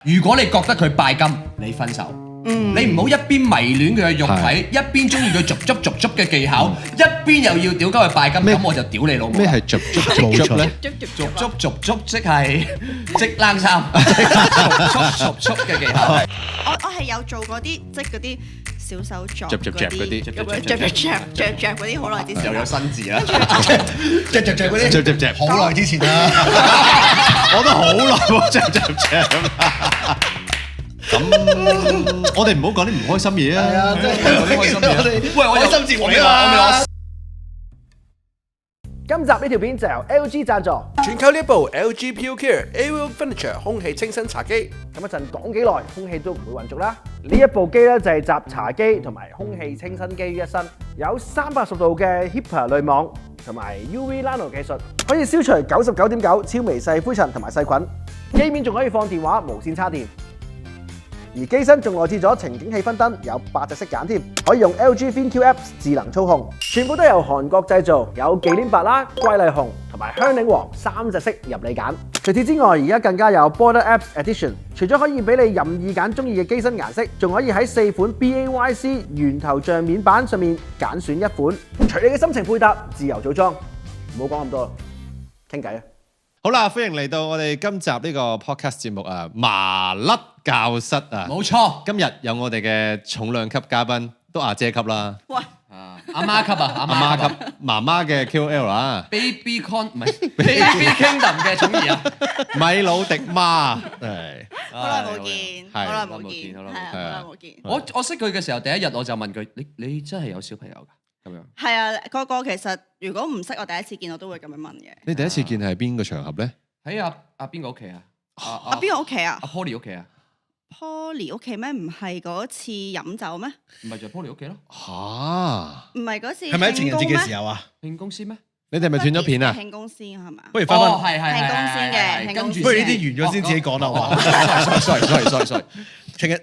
如果你覺得佢拜金，你分手。你唔好一邊迷戀佢嘅肉體，一邊中意佢逐足嘅技巧，一邊又要屌鳩佢拜金，咁我就屌你老母。咩係逐足咧？逐足即係織冷衫，逐嘅技巧。我係有做過啲即係嗰啲小手作嗰啲，嗰啲好耐之前又有新字啦，嗰啲，好耐之前啦，我都好耐喎，咁我哋唔好講啲唔開心嘢啊！係啊，即係講啲開心嘢。喂，我有開心節目啊！今集呢條片就由 LG 贊助，全靠呢部 LG Pure Care Aerial Finisher 空氣清新茶機。咁一陣講幾耐，空氣都唔會混濁啦。呢一部機咧就係集茶機同埋空氣清新機於一身，有360度嘅 HEPA 濾網同埋 UV Nano 技術，可以消除99.9超微細灰塵同埋細菌。機面仲可以放電話無線插電。而機身仲內置咗情景氣氛燈，有8隻色揀添，可以用 LG ThinQ Apps 智能操控，全部都由韓國製造，有忌廉白啦、瑰麗紅同埋香檸黃3隻色任你揀。除此之外，而家更加有 Border Apps Edition， 除咗可以俾你任意揀中意嘅機身顏色，仲可以喺4款 BAYC 圓頭像面板上面揀選一款，隨你嘅心情配搭，自由組裝。唔好講咁多啦，傾偈啊！好啦，歡迎嚟到我哋今集呢個 podcast 節目啊，麻甩教室啊，冇錯。今日有我哋嘅重量級嘉賓，都阿姐級啦，喂，阿媽級啊，阿媽級，媽媽嘅 QL 啦 ，Baby Con 唔係 Baby Kingdom 嘅寵兒啊，米魯迪媽，係好耐冇見，係好耐冇見，好係啊，好耐冇見。我識佢嘅時候，第一日我就問佢：你真係有小朋友㗎？咁樣係啊，個其實如果唔識我第一次見我都會咁樣問嘅。你第一次見係邊個場合咧？喺阿邊個屋企啊？阿邊個屋企啊？阿 Poly 屋企啊？Poly 屋企咩？唔係嗰次飲酒咩？唔係就係 Poly 屋企咯？嚇！唔係嗰次係咪喺情人節嘅時候啊？慶公司咩？你哋係咪斷咗片啊？慶公司係嘛？不如翻返，慶公司嘅，跟住不如呢啲完咗先自己講啦，好嘛？sorry。情人，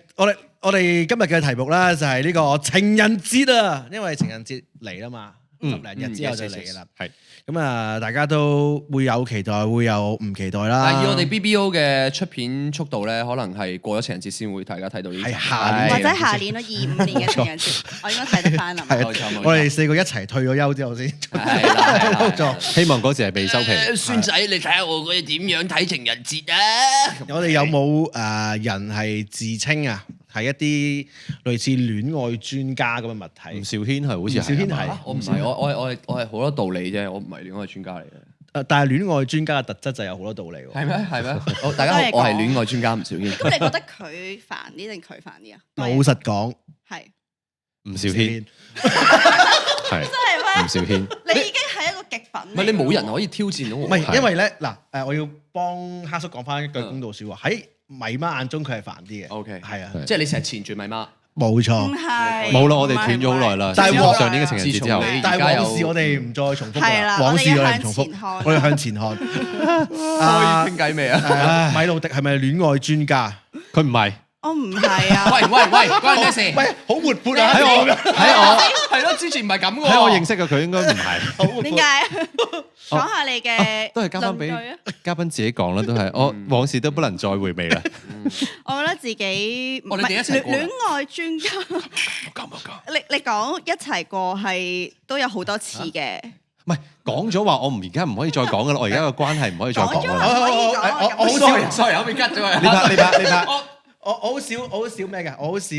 我哋今日嘅題目咧就係呢個情人節啊，因為情人節嚟啦嘛，10零日之後就嚟㗎啦。係咁啊，大家都會有期待，會有唔期待啦。但係以我哋 BBO 嘅出片速度咧，可能係過咗情人節先會大家睇到呢啲。係下年或者下年咯，25年嘅情人節，我應該睇得翻啦。係我哋4個一齊退咗休之後先。係啦，希望嗰時係未收皮。孫仔，你睇下我嗰啲點樣睇情人節啊？我哋有冇人係自稱啊？係一啲類似戀愛專家咁嘅物體。吳兆軒係好似吳兆軒係，我唔係，我係好多道理啫，我唔係戀愛專家嚟嘅。但係戀愛專家嘅特質就有好多道理喎。係咩？係咩？大家好，我係戀愛專家吳兆軒。咁你覺得佢煩啲定佢煩啲啊？老實講，係吳兆軒係真係咩？吳兆軒，你已經係一個極品。唔係你冇人可以挑戰到我。唔係因為咧嗱我要幫黑叔講翻一句公道説話，喺米媽眼中佢係煩啲嘅。OK，係啊，即係你成日纏住米媽。冇錯。唔係冇啦，我哋斷咗好耐啦。但係自上年嘅情人節之後，但係往事我哋唔再重複係啦，往事我哋唔重複，我哋向前看。可以傾偈未啊？米魯迪係咪戀愛專家？佢唔係。我唔係啊。喂，關你咩事？喂，好活潑啊！喺我係咯，之前唔係咁嘅喎。喺我認識嘅佢應該唔係。點解？講下你嘅都係交翻俾證據啊嘉賓自己講啦，都係我往事都不能再回味啦。我覺得自己我哋一齊過戀愛專家。你講一齊過係都有好多次嘅。唔係講咗話，我而家唔可以再講噶啦，我而家個關係唔可以再講啦。我好少，sorry，後面 cut 咗啊！你拍，我好少咩㗎？我好少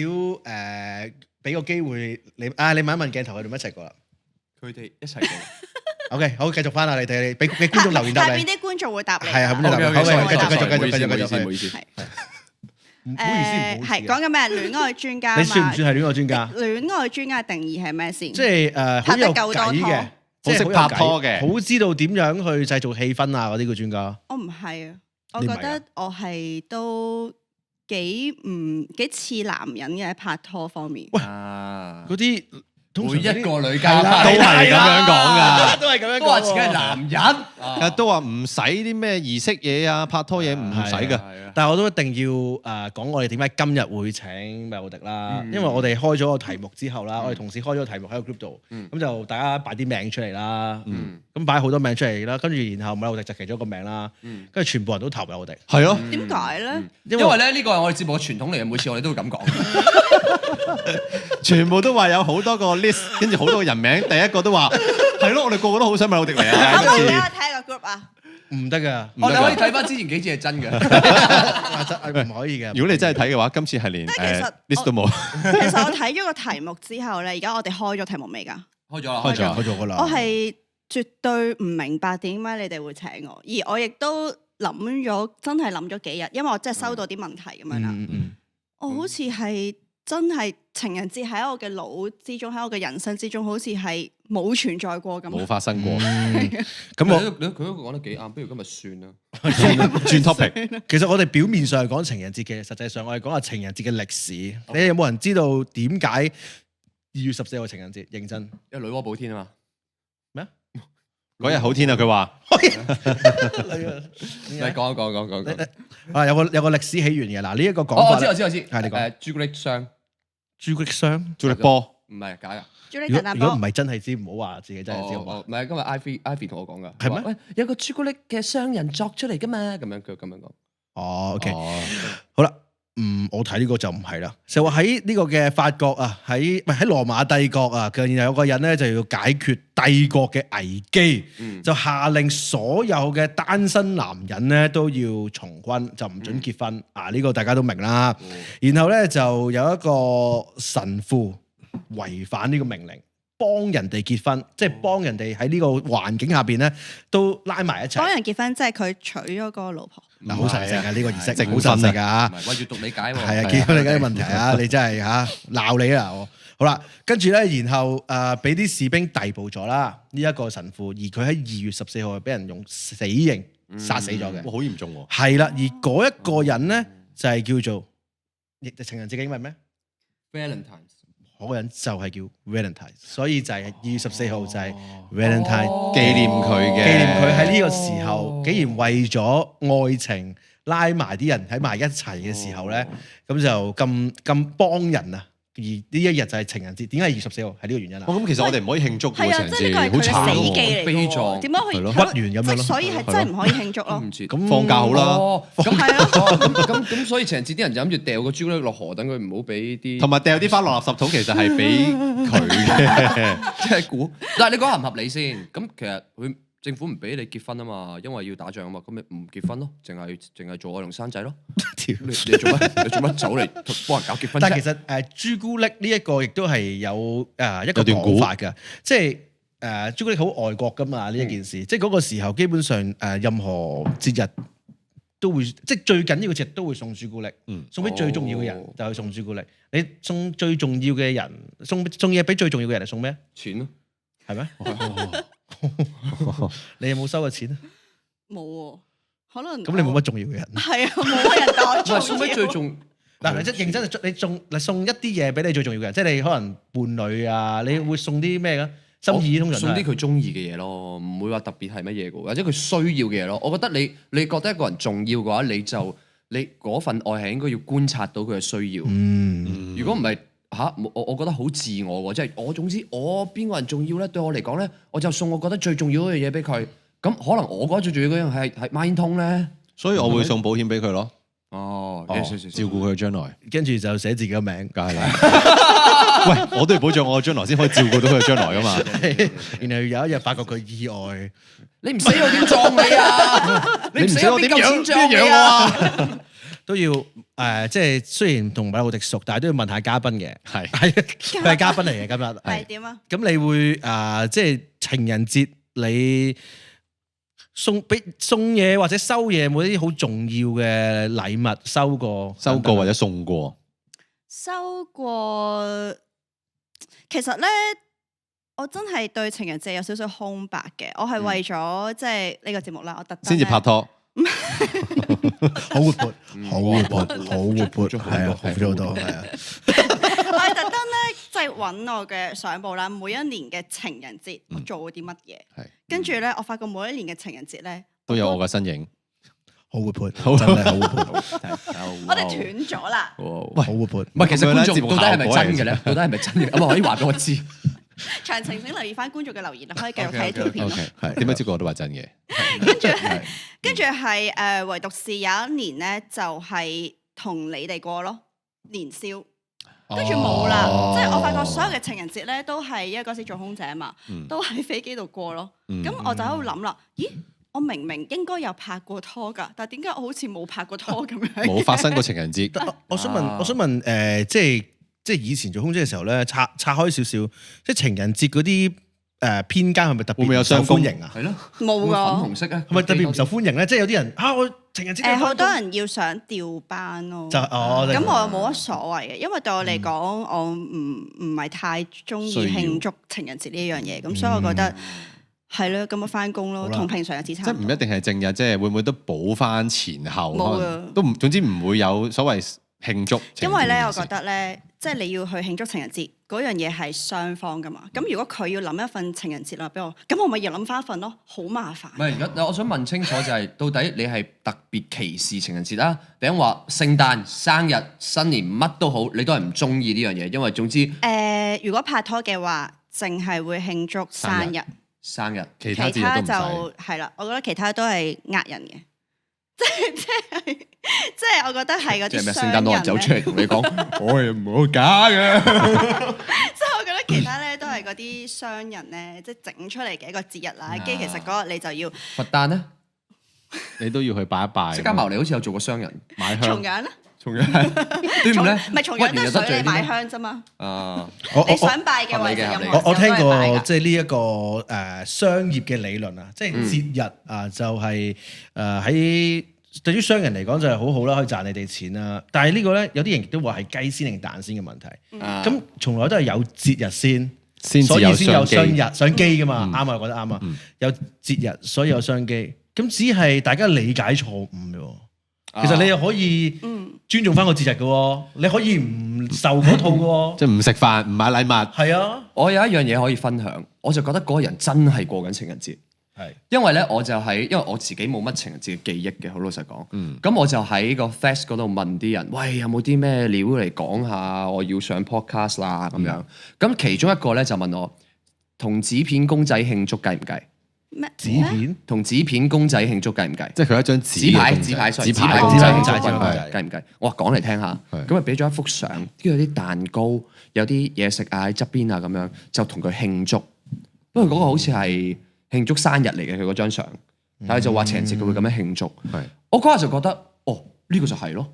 俾個機會你你問一問鏡頭，佢哋一齊過啦。佢哋一齊過。OK，好，繼續翻啦，你哋俾觀眾留言答你。下邊啲觀眾會答你。係啊，下邊啲留言。好，繼續。唔好意思。唔好意思。係講緊咩？戀愛專家。你算唔算係戀愛專家？戀愛專家定義係咩先？即係好有計嘅，好識拍拖嘅，好知道點樣去製造氣氛啊嗰啲個專家。我唔係啊，我覺得我係都幾似男人嘅喺拍拖方面。喂，嗰啲通常每一個女係嘉啦賓都係咁樣講㗎。都係咁樣講喎，都話自己係男人，都話唔使啲咩儀式嘢啊，拍拖嘢唔使㗎。係啊但係我都一定要講我哋點解今日會請米奧迪啦，因為我哋開咗個題目之後啦，我哋同事開咗個題目喺個 group 度，咁就大家擺啲名出嚟啦，咁擺好多名出嚟啦，跟住然後米奧迪就其中一個名啦，跟住全部人都投米奧迪，係咯，點解咧？因為咧呢個係我哋節目嘅傳統嚟嘅，每次我哋都會咁講。全部都話有好多個 list， 跟住好多個人名，第一個都話係咯，我哋個個都好想米奧迪嚟啊！可唔可以俾我今次睇個 group 啊？唔得㗎，我哋可以睇翻之前幾次係真嘅。唔可以嘅。如果你真係睇嘅話，今次係連其實 list 都冇。其實我睇咗個題目之後咧，而家我哋開咗題目未㗎？開咗啦，開咗開咗㗎啦。我係絕對唔明白點解你哋會請我，而我亦都真係諗咗幾日，因為我真係收到啲問題咁樣啦。我好似係真係情人節喺我嘅腦之中，喺我嘅人生之中，好似係冇存在過咁。冇發生過。咁我佢都講得幾啱，不如今日算啦。轉 topic，其實我哋表面上係講情人節嘅，實際上我哋講下情人節嘅歷史。你有冇人知道點解2月14號情人節？認真，因為女媧補天啊嘛。咩？嗰日好天啊！佢話你講。啊，有個歷史起源嘅嗱，呢一個講我法呢，知。係你講朱古力箱朱古力箱。朱力波，唔係假㗎。朱麗如蛋波果唔係真係知，唔好話自己真係知好嘛。唔係今日 Ivy 同我講㗎。係咩喂，有個朱古力嘅商人作出嚟㗎嘛？咁樣佢咁樣講。哦，OK，哦好啦。我睇呢個就唔係啦，就話喺呢個嘅法國啊，喺羅馬帝國啊，然後有個人咧就要解決帝國嘅危機，就下令所有嘅單身男人咧都要從軍，就唔准結婚。呢個大家都明啦。然後咧就有一個神父違反呢個命令，幫人哋結婚，即係幫人哋喺呢個環境下邊咧都拉埋一齊。幫人結婚，即係佢娶咗個老婆。嗱，好神聖啊！呢個儀式證好神聖㗎。唔係，喂，閱讀理解喎。係啊，見到你嗰啲問題啊，你真係鬧你啦！好啦，跟住咧，然後俾啲士兵逮捕咗啦，呢一個神父，而佢喺2月14號係俾人用死刑殺死咗嘅。哇，好嚴重喎！係啦，而嗰一個人咧就係叫做情人節嘅英文咩？ Valentine 嗰個人就係叫 Valentine， 所以就係2月14號就係 Valentine 紀念佢嘅，紀念佢喺呢個時候，竟然為咗愛情拉埋啲人喺埋一齊嘅時候咧，咁就咁幫人啊！而呢一日就係情人節，點解係2月14號？係呢個原因啦。咁其實我哋唔可以慶祝係啊，喎，情人即係呢個係節，佢嘅死好慘喎。記嚟嘅喎。悲壯點解可以係咯屈原咁樣咯所以係真係唔可以慶祝咯。唔知。咁放假好啦。咁係啊咁，所以情人節啲人就諗住掉個朱古力落河，等佢唔好俾啲，同埋掉啲花落垃圾桶，其實係俾佢嘅。即係估。但係你講合唔合理先？咁其實佢政府唔俾你結婚啊嘛，因為要打仗啊嘛，咁咪唔結婚咯，淨係做愛同生仔咯。你做乜？你做乜走嚟幫人搞結婚啫？但係其實朱古力呢一個亦都係有一個有段講法㗎，即係朱古力好外國㗎嘛呢一件事，即係嗰個時候基本上任何節日都會，即係最緊要嘅節日都會送朱古力，送俾最重要嘅人就去送朱古力。你送最重要嘅人送嘢俾最重要嘅人係送咩？錢咯，係咩？你有冇收過錢啊？冇喎，可能咁你冇乜重要嘅人。係啊，冇乜人當唔係送俾最重。嗱，你即係認真，你送一啲嘢俾你最重要嘅人，即係你可能伴侶啊，你會送啲咩嘅？心意通常送啲佢中意嘅嘢咯，唔會話特別係乜嘢嘅，或者佢需要嘅嘢咯。我覺得你覺得一個人重要嘅話，你嗰份愛係應該要觀察到佢嘅需要。如果唔係我覺得好自我喎，即係我總之我邊個人重要咧？對我嚟講咧，我就送我覺得最重要嗰樣嘢俾佢。咁可能我覺得最重要嗰樣係孖煙通咧，所以我會送保險俾佢咯。哦，照顧佢將來，跟住就寫自己嘅名，梗係啦。喂，我都要保障我嘅將來，先可以照顧到佢嘅將來噶嘛。然後有一日發覺佢意外，你唔死我點撞你啊？你唔死我點樣撞你啊？都要即係雖然同米奧迪熟，但係都要問下嘉賓嘅，係佢係嘉賓嚟嘅今日。係點啊？咁你會即係情人節你送嘢或者收嘢，有冇啲好重要嘅禮物收過或者送過？收過，其實咧，我真係對情人節有少少空白嘅。我係為咗即係呢個節目啦，我特登先至拍拖。好活潑，係啊，好咗好多，係啊。我係特登咧，即係揾我嘅相簿啦，每一年嘅情人節我做過啲乜嘢，跟住咧我發覺每一年嘅情人節咧都有我嘅身影，好活潑，真係好活潑。我哋斷咗啦。喂，好活潑。唔係，其實觀眾節目到底係咪效果嚟真嘅咧？到底係咪真嘅？咁啊可以話俾我知。詳情請留意翻觀眾嘅留言，可以繼續睇條片咯。係點解知個我都話真嘅？跟住係唯獨是有一年咧，就係同你哋過咯年宵。跟住冇啦，即係我發覺所有嘅情人節咧，都係因為嗰時做空姐嘛，都喺飛機度過咯。咁我就喺度諗啦，咦？我明明應該有拍過拖㗎，但係點解我好似冇拍過拖咁樣？冇發生過情人節。我想問即係以前做空姐嘅時候咧，拆開少少，即係情人節嗰啲編間係咪特別唔受歡迎啊？係咯，冇粉㗎。紅色啊，係咪特別唔受歡迎咧？即係有啲人我情人節好多人要想調班咯。咁我又冇乜所謂嘅，因為對我嚟講，我唔係太中意慶祝情人節呢樣嘢，咁所以我覺得係咯，咁我翻工咯，同平常日子差唔多。即係唔一定係正日，即係會唔會都補翻前後？冇啊，都唔，總之唔會有所謂慶祝。因為咧，我覺得咧，即係你要去慶祝情人節嗰樣嘢係雙方噶嘛。咁如果佢要諗一份情人節啦俾我，咁我咪要諗翻一份咯，好麻煩。唔係，而家我想問清楚就係，到底你係特別歧視情人節啊？定話聖誕、生日、新年乜都好，你都係唔中意呢樣嘢？因為總之如果拍拖嘅話，淨係會慶祝生日。生日，其他就係啦，我覺得其他都係呃人嘅，即係我覺得係嗰啲商人。聖誕老人走出嚟同你講，我係唔好假嘅。即係我覺得其他咧都係嗰啲商人咧，即係整出嚟嘅一個節日啦。跟住其實嗰日你就要佛誕咧，你都要去拜一拜。釋迦牟尼好似有做過商人買香。重陽咧。重陽端午咧，唔係重陽都係水你買香啫嘛。你想拜嘅話就任何時候我聽過都係拜㗎。即係呢一個商業嘅理論啊，即係節日啊，就係喺對於商人嚟講就係好好啦，可以賺你哋錢啦。但係呢個咧有啲人亦都話係雞先定蛋先嘅問題。咁從來都係有節日先，所以先有商機噶嘛。啱啊，我覺得啱啊。有節日，所以有商機。咁只係大家理解錯誤啫。其實你又可以尊重翻個節日嘅喎，你可以唔受嗰套嘅喎，即係唔食飯唔買禮物。係啊，我有一樣嘢可以分享，我就覺得嗰個人真係過緊情人節。係，因為咧我就因為我自己冇乜情人節嘅記憶嘅，好老實講。咁我就喺個 Fest 嗰度問啲人，喂，有冇啲咩料嚟講下？我要上 podcast 啦咁樣。咁其中一個咧就問我，同紙片公仔慶祝計唔計？咩紙片同紙片公仔慶祝計唔計？即係佢一張紙牌公仔公仔計唔計？我話講嚟聽下，咁啊俾咗一幅相，跟住有啲蛋糕，有啲嘢食啊喺側邊啊咁樣，就同佢慶祝。不過嗰個好似係慶祝生日嚟嘅佢嗰張相，但係就話情人節佢會咁樣慶祝。我嗰日就覺得，哦呢個就係咯，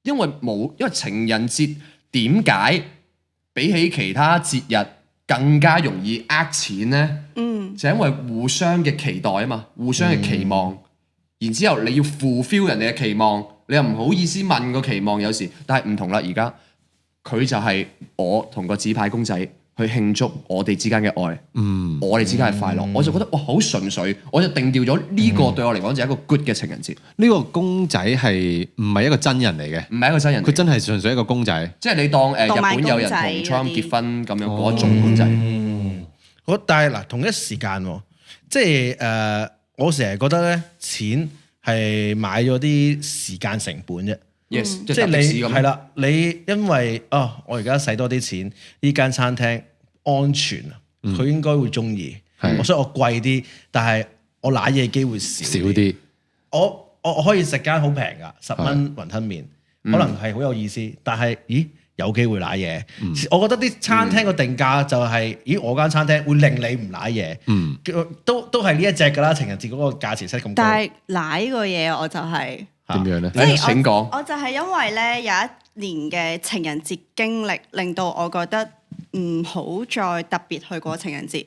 因為情人節點解比起其他節日更加容易呃錢咧？就因為互相嘅期待啊嘛，互相嘅期望，然之後你要 fulfill 人哋嘅期望，你又唔好意思問個期望，有時，但係唔同啦，而家佢就係我同個紙牌公仔去慶祝我哋之間嘅愛，我哋之間嘅快樂，我就覺得哇好純粹，我就定調咗呢個對我嚟講就係一個 good 嘅情人節。呢個公仔係唔係一個真人嚟嘅？唔係一個真人，佢真係純粹一個公仔，即係你當日本有人同 Trump 結婚咁樣嗰種公仔。但係嗱，同一時間即係我成日覺得咧，錢係買咗啲時間成本啫。Yes，即係你係啦，你因為我而家使多啲錢，呢間餐廳安全啊，佢應該會中意，所以我貴啲，但係我揦嘢機會少啲。我可以食間好平噶，10蚊雲吞麵，可能係好有意思，但係有機會揦嘢。我覺得啲餐廳個定價就係，我間餐廳會令你唔揦嘢。都係呢一隻㗎啦，情人節嗰個價錢真係咁高。但係揦個嘢我就係點樣咧？即係請講。我就係因為咧有一年嘅情人節經歷，令到我覺得唔好再特別去過情人節。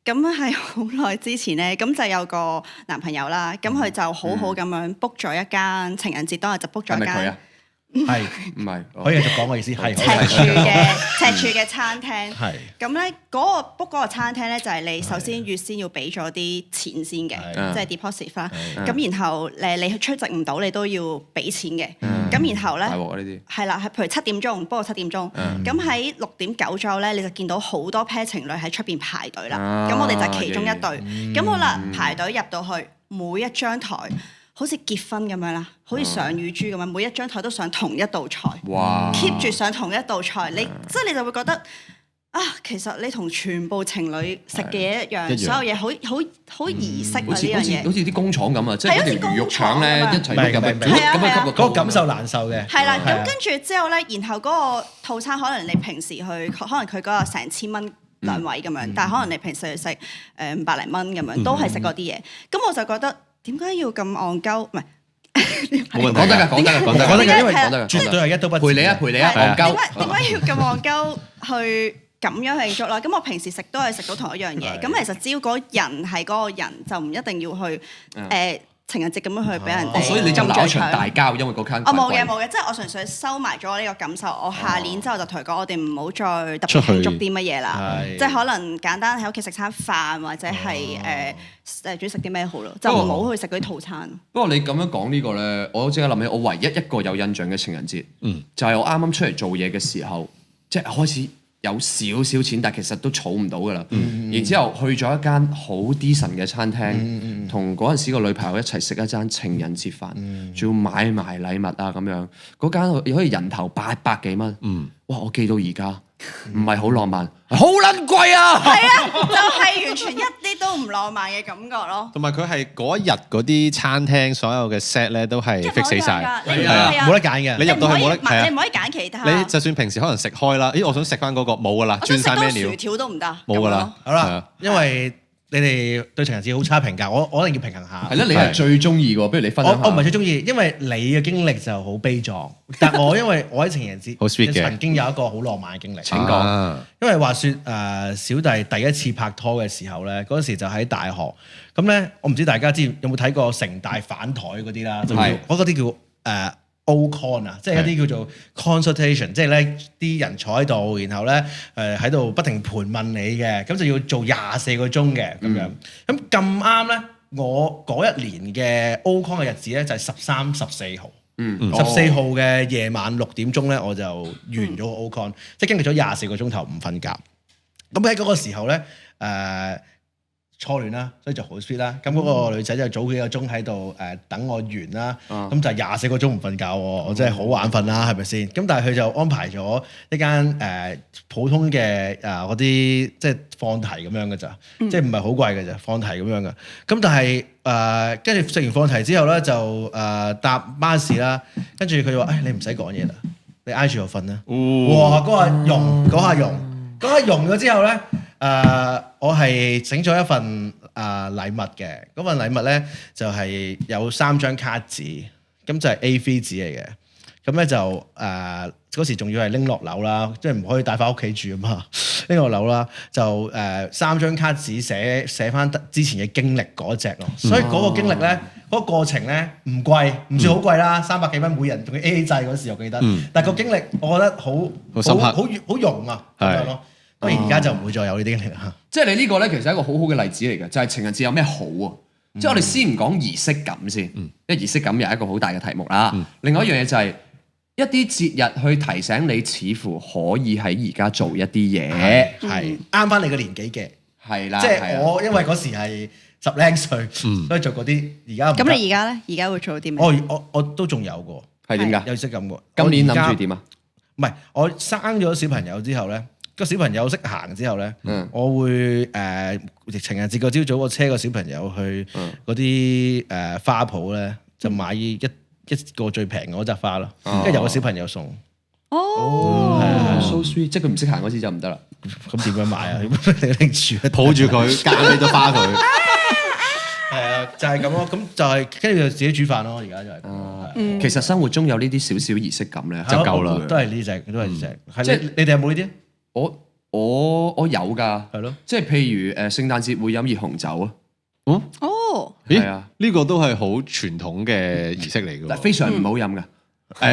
咁係好耐之前咧，咁就有個男朋友啦，咁佢就好好咁樣 book 咗一間情人節當日就 book 咗一間。係唔係？可以繼續講我意思係赤柱嘅餐廳。係咁咧，嗰個 book 嗰個餐廳咧，就係你首先預先要俾咗啲錢先嘅，即係 deposit 啦。咁然後你出席唔到，你都要俾錢嘅。咁咁然後咧大鑊啊呢啲。係啦，係譬如7點鐘，不過7點鐘，咁喺6點9左右咧，你就見到好多 pair 情侶喺出邊排隊啦。咁我哋就係其中一對。咁好啦，排隊入到去，每一張台好似結婚咁樣啦，好似上乳豬咁樣，每一張台都上同一道菜。哇！keep 住上同一道菜，你即係你就會覺得。其實你同全部情侶食嘅嘢一樣，所有嘢好儀式啊！呢樣嘢好似啲工廠咁啊，即係嗰條魚肉腸咧一齊咁樣嗰個感受難受嘅。係啦，咁跟住之後咧，然後嗰個套餐可能你平時去，可能佢嗰個成千蚊兩位咁樣，但係可能你平時去食500零蚊咁樣，都係食嗰啲嘢。咁我就覺得點解要咁戇鳩？唔係講得㗎，因為講得㗎，絕對係一刀不陪你啊，戇鳩。點解要咁戇鳩去？咁樣慶祝啦，咁我平時食都係食到同一樣嘢，咁其實只要嗰人係嗰個人，就唔一定要去情人節咁樣去俾人哋。所以你就鬧一場大交，因為嗰間。冇嘅，即係我純粹收埋咗呢個感受。我下年之後就同佢講，我哋唔好再特別慶祝啲乜嘢啦，即係可能簡單喺屋企食餐飯，或者係煮食啲咩好咯，就唔好去食嗰啲套餐。不過你咁樣講呢個咧，我即刻諗起我唯一一個有印象嘅情人節，就係我啱啱出嚟做嘢嘅時候，即係開始。有少少錢，但其實都儲唔到噶啦。然之後去咗一間好 decent 嘅餐廳，同嗰陣時個女朋友一齊食一餐情人節飯，仲要買埋禮物啊咁樣。嗰間可以人頭800幾蚊。哇！我記到而家，唔係好浪漫，好撚貴啊！係啊，就係完全一啲都唔浪漫嘅感覺咯。同埋佢係嗰一日嗰啲餐廳所有嘅 set 咧都係 fix 死曬，係啊，冇得揀嘅。你入到去冇得，你唔可以揀其他。你就算平時可能食開啦，咦我想食翻嗰個冇噶啦，轉曬咩料？薯條都唔得，冇噶啦。好啦，因為你哋對情人節好差評價，我一定要平衡下。係啦，你係最中意嘅，不如你分享下。我唔係最中意，因為你嘅經歷就好悲壯，但我因為我喺情人節好 sweet 嘅，曾經有一個好浪漫嘅經歷。請講。因為話説小弟第一次拍拖嘅時候咧，嗰時就喺大學，咁咧我唔知大家有冇睇過城大反台嗰啲啦，就嗰啲叫O-Con 啊，即係一啲叫做 consultation，即係咧啲人坐喺度，然後咧喺度不停盤問你嘅，咁就要做24個鐘嘅咁樣。咁咁啱咧，我嗰一年嘅 O-Con 嘅日子咧就係13、14號。14號嘅夜晚6點鐘咧，我就完咗個 O-Con，即係經歷咗24個鐘頭唔瞓覺。咁喺嗰個時候咧，初戀啦，所以就好 sweet 啦。咁嗰個女仔就早幾個鐘喺度等我完啦。咁就24個鐘唔瞓覺喎，我真係好眼瞓啦，係咪先？咁但係佢就安排咗一間普通嘅嗰啲即係放題咁樣嘅咋，即係唔係好貴嘅咋，放題咁樣嘅。咁但係跟住食完放題之後咧，就搭巴士啦。跟住佢就話：你唔使講嘢啦，你挨住我瞓啦。哇！嗰下溶咗之後咧。我係整咗一份禮物嘅，嗰份禮物咧就係有3張卡紙，咁就係 A4 紙嚟嘅，咁咧就嗰時仲要係拎落樓啦，即係唔可以帶翻屋企住啊嘛，拎落樓啦，就3張卡紙寫翻之前嘅經歷嗰隻咯，所以嗰個經歷咧，嗰個過程咧唔貴，唔算好貴啦，300幾蚊每人，仲要 AA 制嗰時我記得，但係個經歷我覺得好深刻，好融啊咁樣咯。當然而家就唔會再有呢啲經歷啦。即係你呢個咧，其實係一個好好嘅例子嚟嘅，就係情人節有咩好啊？即係我哋先唔講儀式感先，因為儀式感又係一個好大嘅題目啦。另外一樣嘢就係一啲節日去提醒你，似乎可以喺而家做一啲嘢，係啱翻你個年紀嘅，係啦。即係我因為嗰時係10零歲，所以做嗰啲。而家咁你而家咧？而家會做啲咩？我都仲有個，係點㗎？有儀式感喎。今年諗住點啊？唔係，我生咗小朋友之後咧。個小朋友識行之後咧，我會情人節個朝早我車個小朋友去嗰啲花鋪咧，就買一個最平嗰扎花咯，跟住由個小朋友送。So sweet，即係佢唔識行嗰時就唔得啦。咁點樣買啊？你拎住抱住佢，揀你朵花佢。係啊，就係咁咯。咁就係跟住就自己煮飯咯。而家就係。其實生活中有呢啲少少儀式感咧，就夠啦。都係呢隻，都係呢隻。即係你哋有冇呢啲？我有㗎，係咯，即係譬如聖誕節會飲熱紅酒啊。係啊，呢個都係好傳統嘅儀式嚟㗎喎。非常唔好飲㗎。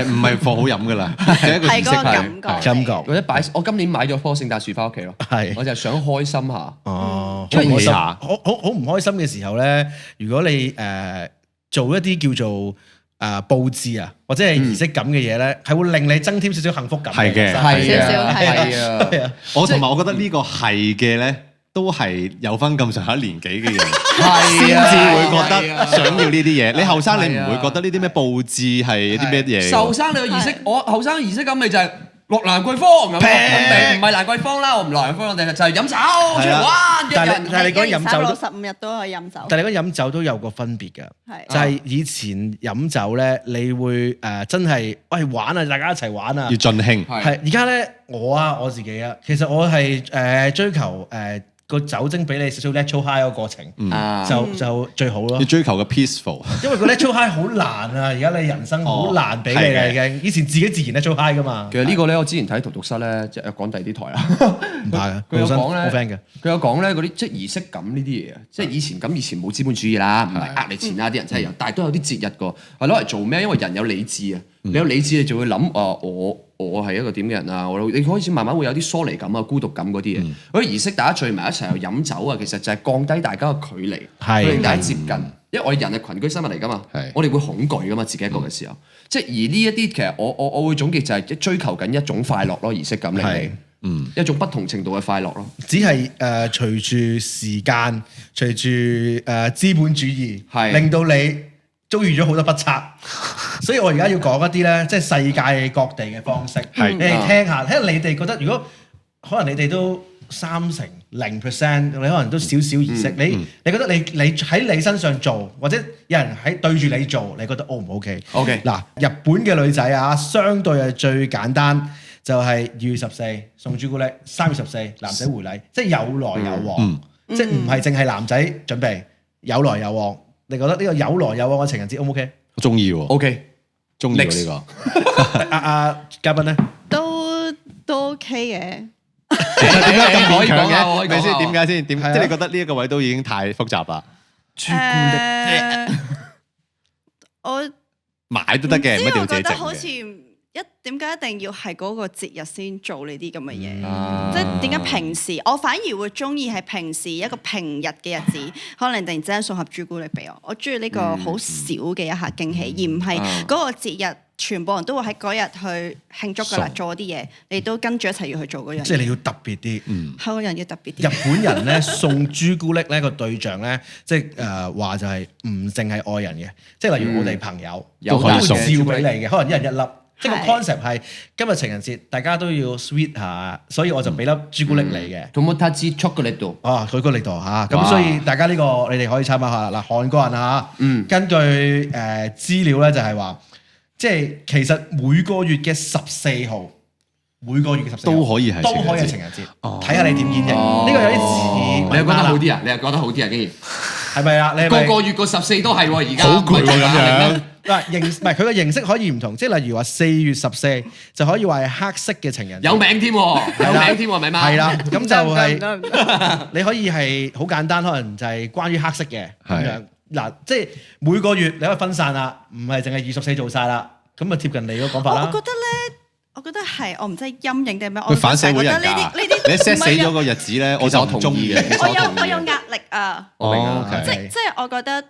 唔係放好飲㗎啦，係一個儀式感覺。或者我今年買咗棵聖誕樹翻屋企咯。係，我就係想開心下。開心好唔開心嘅時候咧，如果你做一啲叫做佈置啊，或者係儀式感嘅嘢咧，係會令你增添少少幸福感。係嘅，係啊係啊，我同埋我覺得呢個係嘅咧，都係有翻咁上下年紀嘅人係先至會覺得係啊想要呢啲嘢。你後生你唔會覺得呢啲咩佈置係啲咩嘢？後生你個儀式，我後生儀式感咪就係落蘭桂坊咁，唔係蘭桂坊啦，我唔蘭桂坊，我哋就係飲酒出嚟玩。但係你講飲酒都15日都可以飲酒。但係你講飲酒都有個分別㗎，係就係以前飲酒咧，你會真係喂玩啊，大家一齊玩啊，要盡興。係而家咧，我自己啊，其實我係追求個酒精俾你少少 natural high 嗰個過程，就最好咯要。追求個 peaceful。因為個 natural high 好難啊，而家你人生好難俾你啦已經。以前自己自然 natural high 噶嘛。其實呢個咧，我之前睇荼毒室咧，即係講第二啲台啦，唔怕嘅，佢有講好 friend 嘅。佢有講咧嗰啲即係儀式感呢啲嘢啊，即係以前冇資本主義啦，唔係呃你錢啦，啲人真係有，但係都有啲節日個係攞嚟做咩？因為人有理智啊，你有理智你就會諗我係一個點嘅人啊，你開始慢慢會有啲疏離感啊、孤獨感嗰啲嘢。嗰啲儀式大家聚埋一齊又飲酒啊，其實就係降低大家嘅距離，令大家接近。因為我哋人係群居生物嚟噶嘛，我哋會恐懼噶嘛，自己一個嘅時候。即係而呢一啲其實我會總結就係追求緊一種快樂咯，儀式感令你一種不同程度嘅快樂咯。只係隨住時間，隨住資本主義，令到你遭遇咗好多不測，所以我而家要講一啲咧，即係世界各地嘅方式，你哋聽下，睇下你哋覺得，如果可能你哋都30%、0%，你可能都少少儀式，你覺得你喺你身上做，或者有人喺對住你做，你覺得 O 唔 OK？OK 嗱，日本嘅女仔啊，相對係最簡單，就係2月14送朱古力，3月14男仔回禮，即係有來有往，即係唔係淨係男仔準備，有來有往。你覺得呢個有來有往嘅情人節 O 唔 OK？我中意喎，OK，中意喎呢個。阿嘉賓咧都 OK 嘅。點解咁可以講勉強嘅？下可以講下咪先？點解先？即係你覺得呢一個位都已經太複雜啦。朱古力，我買都得嘅，唔一定要我自己整覺得好似嘅。點解一定要係嗰個節日先做呢啲咁嘅嘢？即係點解平時我反而會中意係平時一個平日嘅日子，可能突然之間送盒朱古力俾我。我中意呢個好少嘅一下驚喜，而唔係嗰個節日全部人都會喺嗰日去慶祝㗎啦，做啲嘢，你都跟住一齊要去做嗰樣。即係你要特別啲，香港人要特別啲。日本人咧送朱古力咧個對象咧，即係話就係唔淨係愛人嘅，即係例如我哋朋友都可以送照俾你嘅，可能一人一粒。即係個 concept 係今日情人節，大家都要 sweet 下，所以我就俾粒朱古力你嘅。Tomodachi chocolate 啊，佢個力度嚇，咁所以大家呢個你哋可以參考下啦。嗱，韓國人嚇，根據資料咧就係話，即係其實每個月嘅14號，每個月嘅14號都可以係情人節，睇下你點演繹。呢個有啲似，你又覺得好啲啊？你又覺得好啲啊？竟然係咪啊？你個月個14都係喎，而家好攰喎咁樣。嗱，唔係佢嘅形式可以唔同，即係例如話4月14就可以話係黑色嘅情人節，有名添喎，有名添喎，係咪嘛？係啦，咁就係你可以係好簡單，可能就係關於黑色嘅咁樣。嗱，即係每個月你可以分散啦，唔係淨係24做晒啦，咁啊貼近你嗰個講法啦。我覺得係，我唔知係陰影定係咩。佢反社會人㗎。呢啲你 set 死咗個日子咧，我就唔中意嘅。我有壓力啊！我明啊，即係我覺得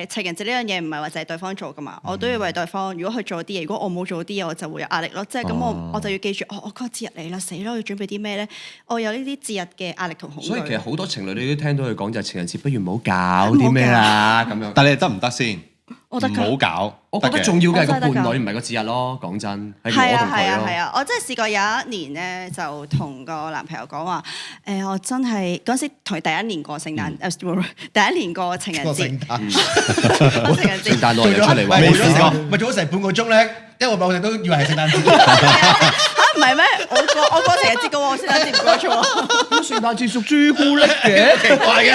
情人節呢樣嘢唔係話就係對方做噶嘛，我都要為對方。如果佢做啲嘢，如果我冇做啲嘢，我就會有壓力咯。即係咁，我就要記住，我嗰個節日嚟啦，死啦！我要準備啲咩咧？我有呢啲節日嘅壓力同恐懼。所以其實好多情侶你都聽到佢講就係情人節，不如唔好搞啲咩啦咁樣。但係你得唔得先？我得唔好搞。我覺得重要嘅係個伴侶，唔係個節日咯。講真，係我同佢咯。係啊！我真係試過有一年咧，就同個男朋友講話，我真係嗰陣時同佢第一年過聖誕，第一年過情人節。情人節。聖誕落日出嚟，未試過，咪做咗成半個鐘咧，因為我哋都以為係聖誕節。唔係咩？我過情人節嘅喎，聖誕節唔過錯。聖誕節屬朱古力嘅，奇怪嘅。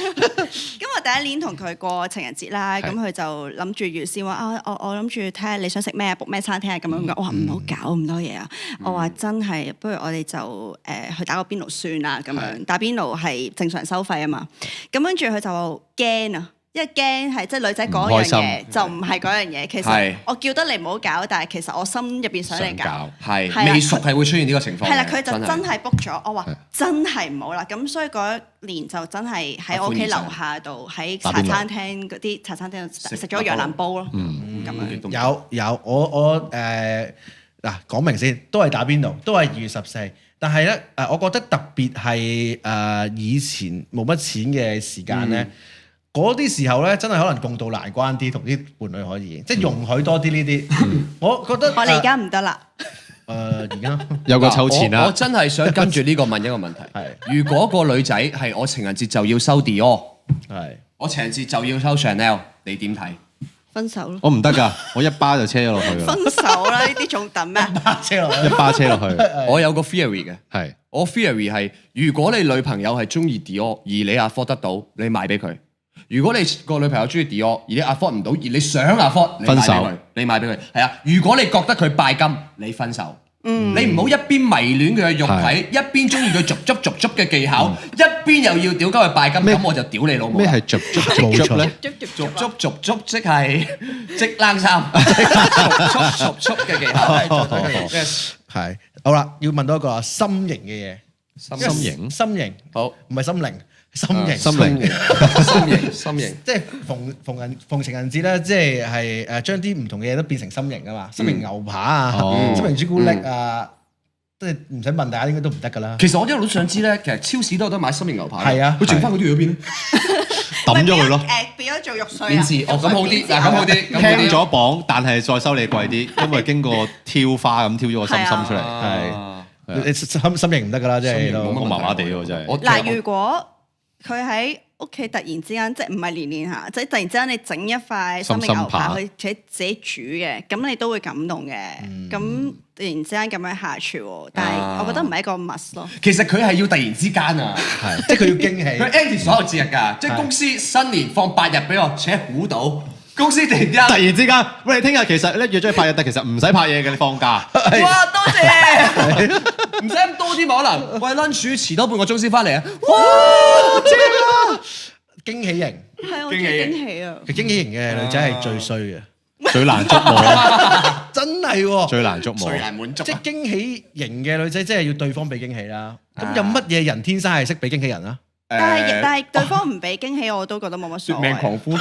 咁我第一年同佢過情人節啦，咁佢就諗住預先話我諗住睇下你想食咩，book 咩餐廳啊咁樣。我話唔好搞咁多嘢啊！我話真係，不如我哋就去打個邊爐算啦咁樣。打邊爐係正常收費啊嘛。咁跟住佢就驚啊！因為驚係即係女仔講樣嘢就唔係嗰樣嘢，其實我叫得你唔好搞，但係其實我心入邊想你搞，係未熟係會出現呢個情況。係啦，佢就真係 book 咗，我話真係唔好啦，咁所以嗰一年就真係喺我屋企樓下度喺茶餐廳嗰啲茶餐廳度食咗羊腩煲咯。咁樣。有，我嗱講明先，都係打邊爐，都係2月14。但係咧我覺得特別係以前冇乜錢嘅時間咧，嗰啲時候咧真係可能共度難關啲，同啲伴侶可以，即係容許多啲呢啲。我覺得我哋而家唔得啦。而家有個湊錢啦。我真係想跟住呢個問一個問題。如果個女仔係我情人節就要收 Dior， 我情人節就要收 Chanel， 你點睇？分手咯！我唔得㗎，我一巴就車咗落去㗎啦。分手啦！呢啲仲等咩？一巴車落去。我有個 theory 嘅，係我 theory 係，如果你女朋友係中意 Dior， 而你 afford 得到，你買俾佢；如果你個女朋友中意 Dior， 而你 afford 唔到，而你想 afford， 你買俾佢，你買俾佢。係啊，如果你覺得佢拜金，你分手。你唔好一邊迷戀佢嘅肉體，一邊中意佢逐足嘅技巧，一邊又要屌鳩佢拜金，咁我就屌你老母。咩係逐足咧？逐足即係織冷衫，逐足嘅技巧。係好啦，要問到一個心形嘅嘢。心形好，唔係心靈，心形。心形，即係逢情人節咧，即係將啲唔同嘅嘢都變成心形啊嘛，心形牛扒啊，心形朱古力啊，即係唔使問大家應該都唔得噶啦。其實我一路都想知咧，其實超市都有得買心形牛扒。係啊，佢剩翻嗰啲去咗邊咧？抌咗佢咯。變咗做肉碎啊！免治，咁好啲，嗱咁好啲，輕咗磅，但係再收你貴啲，因為經過挑花咁挑咗個心出嚟。係你心形唔得噶啦，即係都我麻麻地喎，真係。嗱，如果佢喺屋企突然之間，即係唔係年下，即係突然之間你整一塊心形牛扒，佢自己煮嘅，咁你都會感動嘅。咁突然之間咁樣下廚，但係我覺得唔係一個 must 咯。其實佢係要突然之間啊，即係佢要驚喜。佢 Andy 所有節日㗎，即係公司新年放8日俾我，且估到公司突然之間，喂，你聽日其實咧約咗去拍日，但其實唔使拍嘢嘅，你放假。哇，多謝，唔使咁多啲可能。喂 lunch 遲多半個鐘先翻嚟啊！哇，正啊！驚喜型係我最驚喜啊！其實驚喜型嘅女仔係最衰嘅，最難捉摸，真係喎，最難捉摸，最難滿足。即係驚喜型嘅女仔，即係要對方俾驚喜啦。咁有乜嘢人天生係識俾驚喜人啊？但係對方唔俾驚喜，我都覺得冇乜所謂。命狂呼，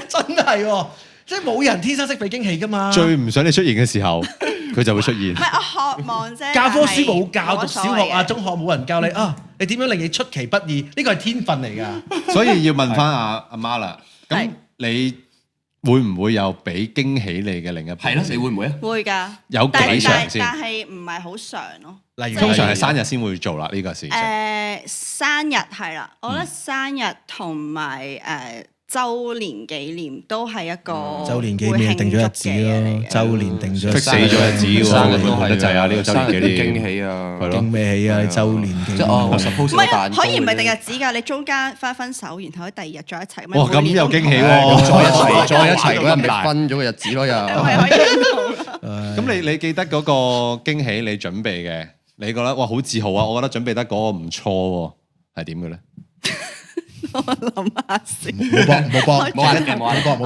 真係喎，即係冇人天生識俾驚喜噶嘛。最唔想你出現嘅時候，佢就會出現。唔係我渴望啫。教科書冇教，讀小學啊、中學冇人教你啊，你點樣令你出其不意？呢個係天分嚟㗎。所以要問翻阿媽啦。咁你會唔會有俾驚喜你嘅另一半？係咯，你會唔會啊？會㗎。有幾常先？但係唔係好常咯。例如通常係生日先會做啦，呢個事情。生日係啦，我覺得生日同埋週年紀念都係一個週年紀念定咗日子咯，週年定咗死咗日子喎，生日都係得滯啊！呢個週年紀念驚喜啊，係咯，驚咩喜啊？週年紀念，我 suppose 唔係可以唔係定日子㗎，你中間分手，然後喺第二日再一齊。哇！咁有驚喜喎，再一齊嗰日咪難分咗個日子咯又。咁你記得嗰個驚喜你準備嘅，你覺得哇好自豪啊！我覺得準備得嗰個唔錯喎，係點嘅咧？我諗下先，冇幫，我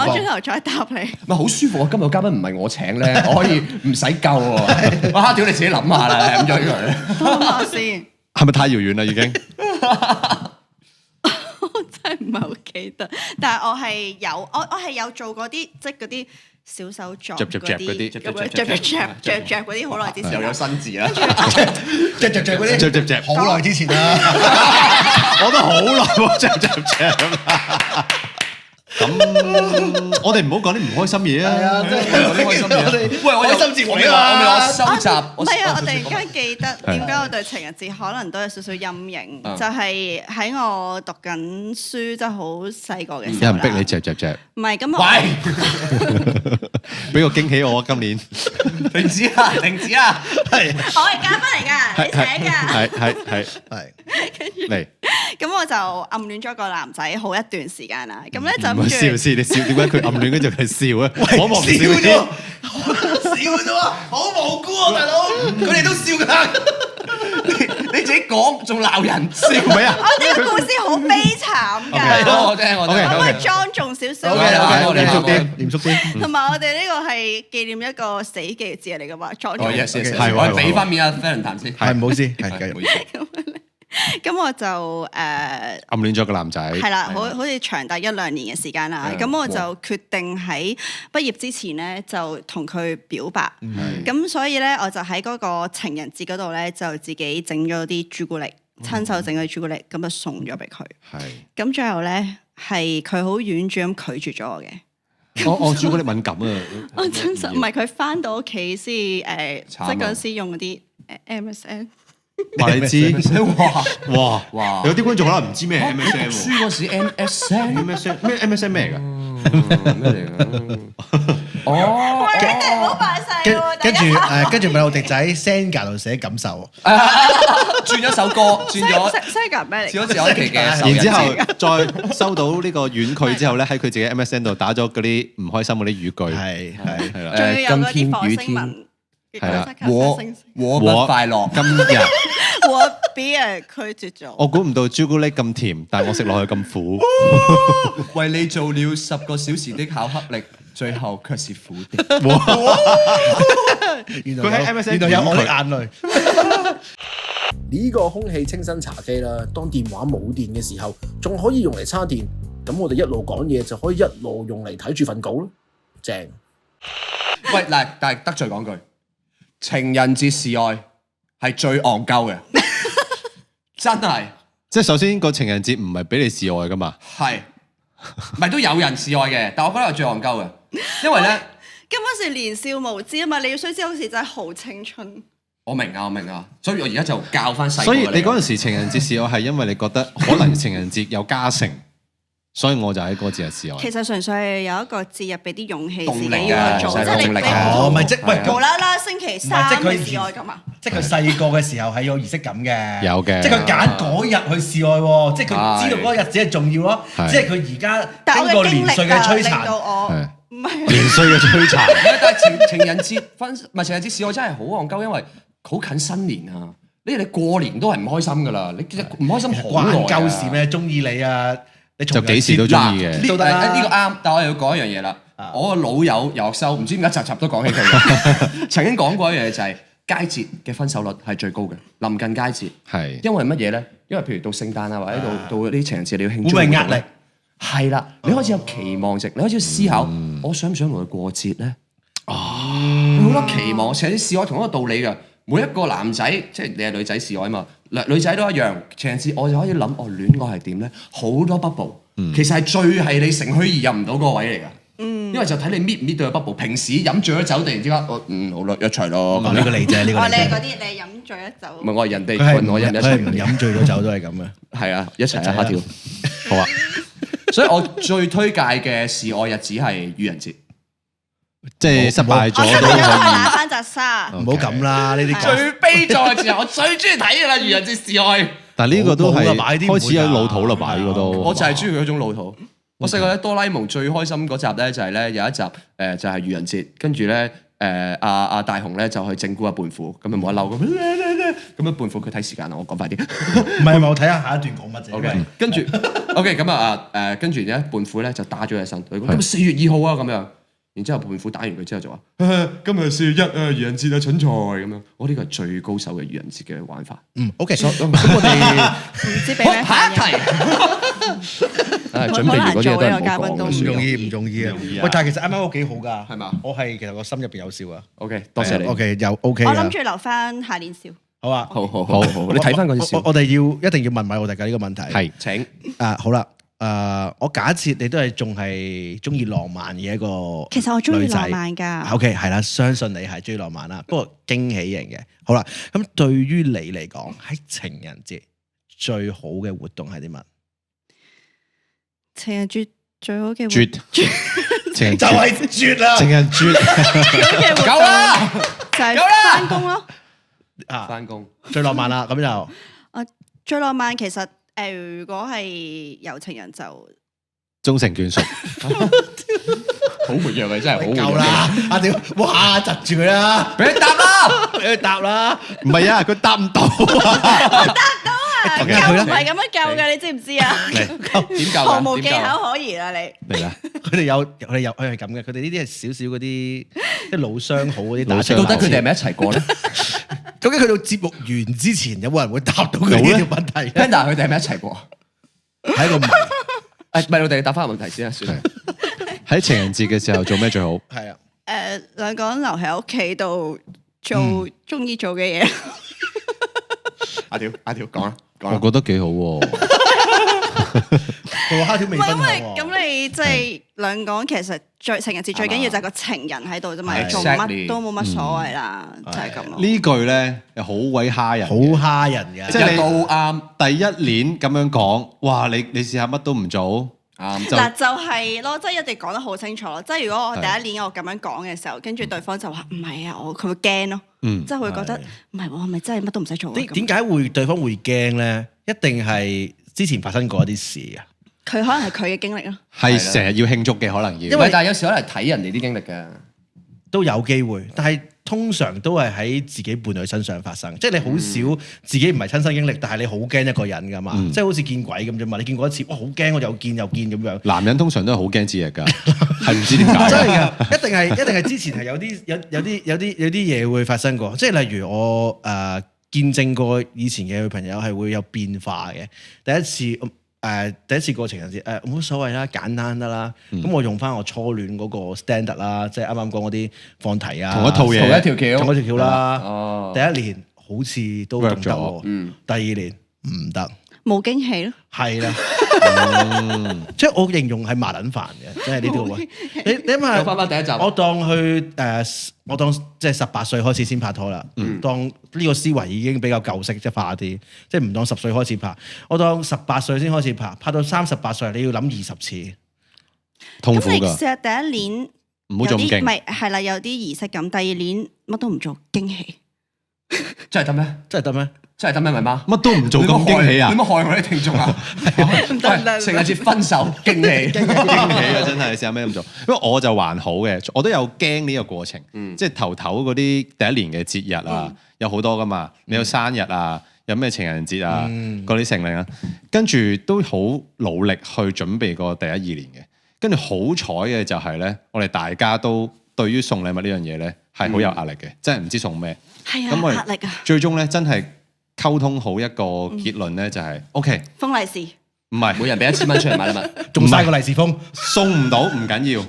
轉頭再答你。唔係好舒服啊！今日嘉賓唔係我請咧，我可以唔使救喎。哇！屌你自己諗下啦，咁樣佢。諗下先。係咪太遙遠啦？已經。我真係唔係好記得，但係我係有做過啲即係嗰啲小手作嗰啲，嗰啲好耐之前又有新字啦，嗰啲，好耐之前啦，我都好耐喎，咁我哋唔好講啲唔開心嘢啊！真係講啲開心嘢。喂，我開心節目我收集。唔係啊！我突然間記得點解我對情人節可能都有少少陰影，就係喺我讀緊書，即係好細個嘅時候。有人逼你隻。唔係咁喂，俾個驚喜我啊！今年停止啊！係。我係嘉賓嚟㗎，你請㗎。係跟住嚟。咁我就暗戀咗個男仔好一段時間啦。咁咧就唔係笑先，你笑點解佢暗戀跟住佢笑啊？我望笑啫，笑啫喎，好無辜啊，大佬，佢哋都笑㗎。你自己講仲鬧人笑咩啊？我呢個故事好悲慘㗎。我聽。可唔可以莊重少少？嚴肅啲。同埋我哋呢個係紀念一個死記節嚟㗎嘛，莊重。係我俾翻面阿 Valentine 先。係唔好意思，係繼續。咁我就暗戀咗個男仔，係啦，好似長達1-2年嘅時間啦。咁我就決定喺畢業之前咧，就同佢表白。咁所以咧，我就喺嗰個情人節嗰度咧，就自己整咗啲朱古力，親手整嘅朱古力，咁就送咗俾佢。咁最後咧，係佢好婉轉咁拒絕咗我嘅。我朱古力敏感啊！我真實唔係佢翻到屋企先即係嗰陣時用嗰啲MSN。話你知，哇！有啲觀眾可能唔知咩 MSN 書嗰時 MSN 咩嚟㗎？咩嚟㗎？哦，跟住咪有迪仔 Senga 度寫感受，轉咗首歌，轉咗 Senga 咩嚟？轉咗自我期嘅，然之後再收到呢個婉拒之後咧，喺佢自己 MSN 度打咗嗰啲唔開心嗰啲語句，係啦，仲要有嗰啲火星文，係啦，我不快樂，今日我俾人拒絕咗。我估唔到朱古力咁甜，但係我食落去咁苦。為你做了10個小時的巧克力，最後卻是苦的。原來有我的眼淚。呢個空氣清新茶機啦，當電話冇電嘅時候，仲可以用嚟叉電。咁我哋一路講嘢就可以一路用嚟睇住份稿咯，正。喂，嗱，但係得罪講句，情人節示愛係最戇鳩嘅，真係。即係首先個情人節唔係俾你示愛噶嘛，係，唔係都有人示愛嘅，但我覺得係最戇鳩嘅，因為咧根本是年少無知啊嘛，你要須知嗰時真係好青春。我明啊，所以我而家就教翻細個。所以你嗰陣時情人節示愛係因為你覺得可能情人節有加成，所以我就喺嗰個節日示愛。其實純粹係有一個節日俾啲勇氣自己動力要去做，即係你唔係即喂無啦啦星期三去示愛咁啊！即係佢細個嘅時候係有儀式感嘅，有嘅。即係佢揀嗰日去示愛喎，即係佢知道嗰個日子係重要咯。即係佢而家經過年歲嘅摧殘，唔係年歲嘅摧殘。但係情人節唔係情人節示愛真係好戇鳩，因為好近新年啊！你過年都係唔開心噶啦，你其實唔開心好耐。關鳩事咩？中意你啊！你就幾時都中意嘅。呢個啱，但我又要講一樣嘢啦。我個老友游學修，唔知點解集都講起佢。曾經講過一樣嘢就係佳節嘅分手率係最高嘅，臨近佳節。係。因為乜嘢咧？因為譬如到聖誕啊，或者到啲情人節，你要慶祝。會唔會壓力？係啦，你開始有期望值，你開始思考，我想唔想同佢過節咧？好多期望，情人節示愛同一個道理嘅。每一個男仔，即係你係女仔示愛啊嘛，女仔都一樣。情人節我就可以諗，戀愛係點咧？好多 bubble，其實係最係你乘虛而入唔到嗰個位嚟㗎。因為就睇你搣唔搣到個 bubble。平時飲醉咗酒，突然之間，好啦，一齊咯。呢個嚟啫，呢個。你係嗰啲，你係飲醉咗酒。唔係我係人哋困我飲一齊。唔飲醉咗酒都係咁嘅。係啊，一齊啊，下條。好啊。所以我最推介嘅示愛日子係愚人節。即係失敗咗都可以打翻紮沙，唔好咁啦！呢啲最悲壯嘅時候，我最中意睇嘅啦，愚人節示愛。但係呢個都係開始有老土啦，擺呢個都。我就係中意佢嗰種老土。我細個睇哆啦 A 夢最開心嗰集咧，就係咧有一集就係愚人節，跟住咧阿大雄咧就去整蠱阿胖虎，咁就冇得嬲咁樣胖虎佢睇時間啦，我講快啲。唔係我睇下下一段講乜啫。OK，跟住 OK 咁跟住咧胖虎咧就打咗佢一身，佢講4月2號啊咁樣。然之後胖虎打完佢之後就話：今日4月1啊，愚人節啊，蠢材咁樣。我呢個係最高手嘅愚人節嘅玩法。OK，咁我哋唔知俾咩下一題。準備完嗰啲都唔好講，唔容易啊！喂，但係其實啱啱都幾好㗎，係嘛？我係其實個心入邊有笑啊。OK，多謝你。OK，又 OK。我諗住留翻下年笑。好啊，好，你睇翻嗰啲笑。我哋一定要問埋我哋嘅呢個問題。係，請。好啦。我假設你都係仲係中意浪漫嘅一個，其實我中意浪漫㗎。OK，係啦，相信你係中意浪漫啦，不過驚喜型嘅。好啦，咁對於你嚟講，喺情人節最好嘅活動係啲乜？情人節最好嘅絕，情人就係絕啦，情人節夠啦，就係翻工咯。翻工最浪漫啦，咁就最浪漫其實。如果係有情人就終成眷屬，好活躍嘅真係好夠啦！阿屌，哇，窒住佢啦，俾佢答啦，俾佢答啦，唔係啊，佢答唔到啊，我答到啊，救唔係咁樣救嘅，你知唔知啊？點救？毫無技巧可言啊！你嚟啦，佢哋係咁嘅，佢哋呢啲係少少嗰啲老相好嗰啲打。到底佢哋係咪一齊過咧？究竟去到節目完之前，有冇人會答到佢呢條問題咧？ Panda 佢哋係咪一齊過？係一個謎。咪我哋答翻個問題先啦，算啦。喺情人節嘅時候做咩最好？係啊，兩個人留喺屋企度做中意做嘅嘢。阿條講啦，我覺得幾好喎。個蝦條未唔係因為分享喎。咁你即係兩個人其實情人節最緊要就係個情人喺度啫嘛，係你做乜都冇乜所謂啦，就係咁咯。呢句咧又好鬼蝦人，好蝦人㗎。即係你都啱。第一年咁樣講，哇！你試下乜都唔做，啱就嗱就係咯，即係一定講得好清楚咯。即係如果我第一年我咁樣講嘅時候，跟住對方就話唔係啊，佢會驚咯，即係會覺得唔係喎，係咪真係乜都唔使做啊？點解會對方會驚咧？一定係之前發生過一啲事啊！佢可能係佢嘅經歷咯。係成日要慶祝嘅，可能要。因為但係有時可能睇人哋啲經歷嘅。都有機會，但係通常都係喺自己伴侶身上發生，即係你好少自己唔係親身經歷，但係你好驚一個人㗎嘛，即係好似見鬼咁啫嘛。你見過一次，哇好驚，我又見又見咁樣。男人通常都係好驚節日㗎，係唔知點解。真係㗎，一定係之前係有啲嘢會發生過，即係例如我見證過以前嘅女朋友係會有變化嘅。第一次過情人節冇所謂啦，簡單得啦。咁我用翻我初戀嗰個 standard 啦，即係啱啱講嗰啲放題啊，同一套嘢，同一條橋，同一條橋啦。哦，第一年好似都仲得喎，第二年唔得，冇驚喜咯。係啦，即係我形容係麻撚煩嘅，即係呢啲位。你諗下，又翻第一集，我當即係18歲開始先拍拖啦，當呢個思維已經比較舊式即係化啲，即係唔當10歲開始拍，我當18歲先開始拍，拍到38歲你要諗20次，咁你痛苦㗎。試下第一年唔好做咁勁唔係係啦，有啲儀式感。第二年乜都唔做，驚喜。真係得咩？真係得咩？真係得咩，咪媽？乜都唔做咁驚喜啊！你乜害我啲聽眾啊？唔得情人節分手驚喜，驚喜啊！真係試下咩咁做，因為我就還好嘅，我都有驚呢個過程，即係頭嗰啲第一年嘅節日啊，有好多噶嘛，你有生日啊，有咩情人節啊，嗰啲成令啊，跟住都好努力去準備個第一二年嘅，跟住好彩嘅就係咧，我哋大家都對於送禮物呢樣嘢咧係好有壓力嘅，真係唔知送咩，係咁我啊，壓力啊，最終咧真係溝通好一個結論咧就係 OK，封利是。唔係每人俾1000蚊出嚟買禮物，仲嘥個利是封，送唔到唔緊要，